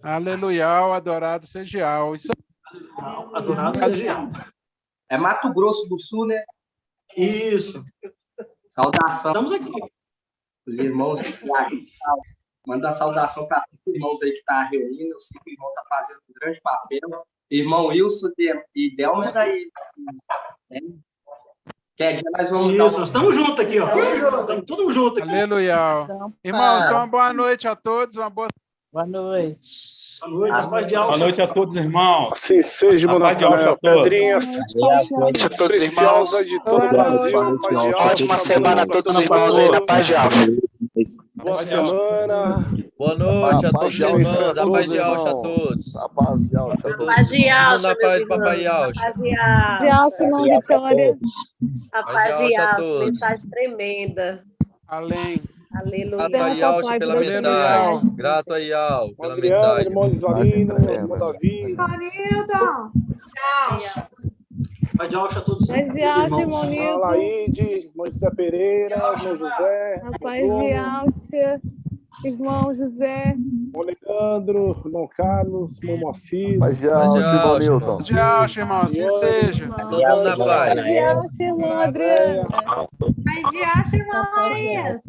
Aleluia, adorado seja Yahweh. Adorado seja Yahweh. É Mato Grosso do Sul, né? Isso. Saudação. Estamos aqui. Os irmãos. Manda uma saudação para os irmãos aí que estão reunindo. Eu sei que o irmão está fazendo um grande papel. Irmão Wilson e Delmer aí. Quer dia nós vamos dar Isso, nós estamos juntos aqui, ó. Estamos todos juntos aqui. Aleluia. Irmãos, então, boa noite a todos. Uma boa Boa noite. Boa noite, a paz de Boa alça. noite a todos, irmãos. Assim seja, irmão A paz de alça Natanael. a todos. Pedrinhas, A todos os irmãos. preciosa de todo o Brasil. Paz de alça, Ótima semana a todos os irmãos aí na paz de alça. Boa semana. Boa noite a paz todos de os alça irmãos. A paz de irmãos. alça a todos. A paz de alça a todos. Paz de alça, Na paz meus de Papai irmãos. Alça. Paz de De alça. alto, irmão Vitória. A Paz paz de de alça a alça. todos. Mensagem tremenda. além. Aleluia. Grato a Alça pela Aleluia. mensagem. Grato a Ial pela Adriano, mensagem. irmão Isalino, irmão Davi. Sonildo. Paz de alça a todos Paz de os alto, irmãos. irmão Nilton. Alaide, irmão José Pereira, irmão José, A paz de alto, irmão José. irmão Leandro, irmão Carlos, irmão Moacir. Paz de Paz de alça, irmão alça. Newton. De alto, irmão, assim seja. Todo mundo na paz. Paz de alto, irmão Adriano. Paz de alça, irmão Marias.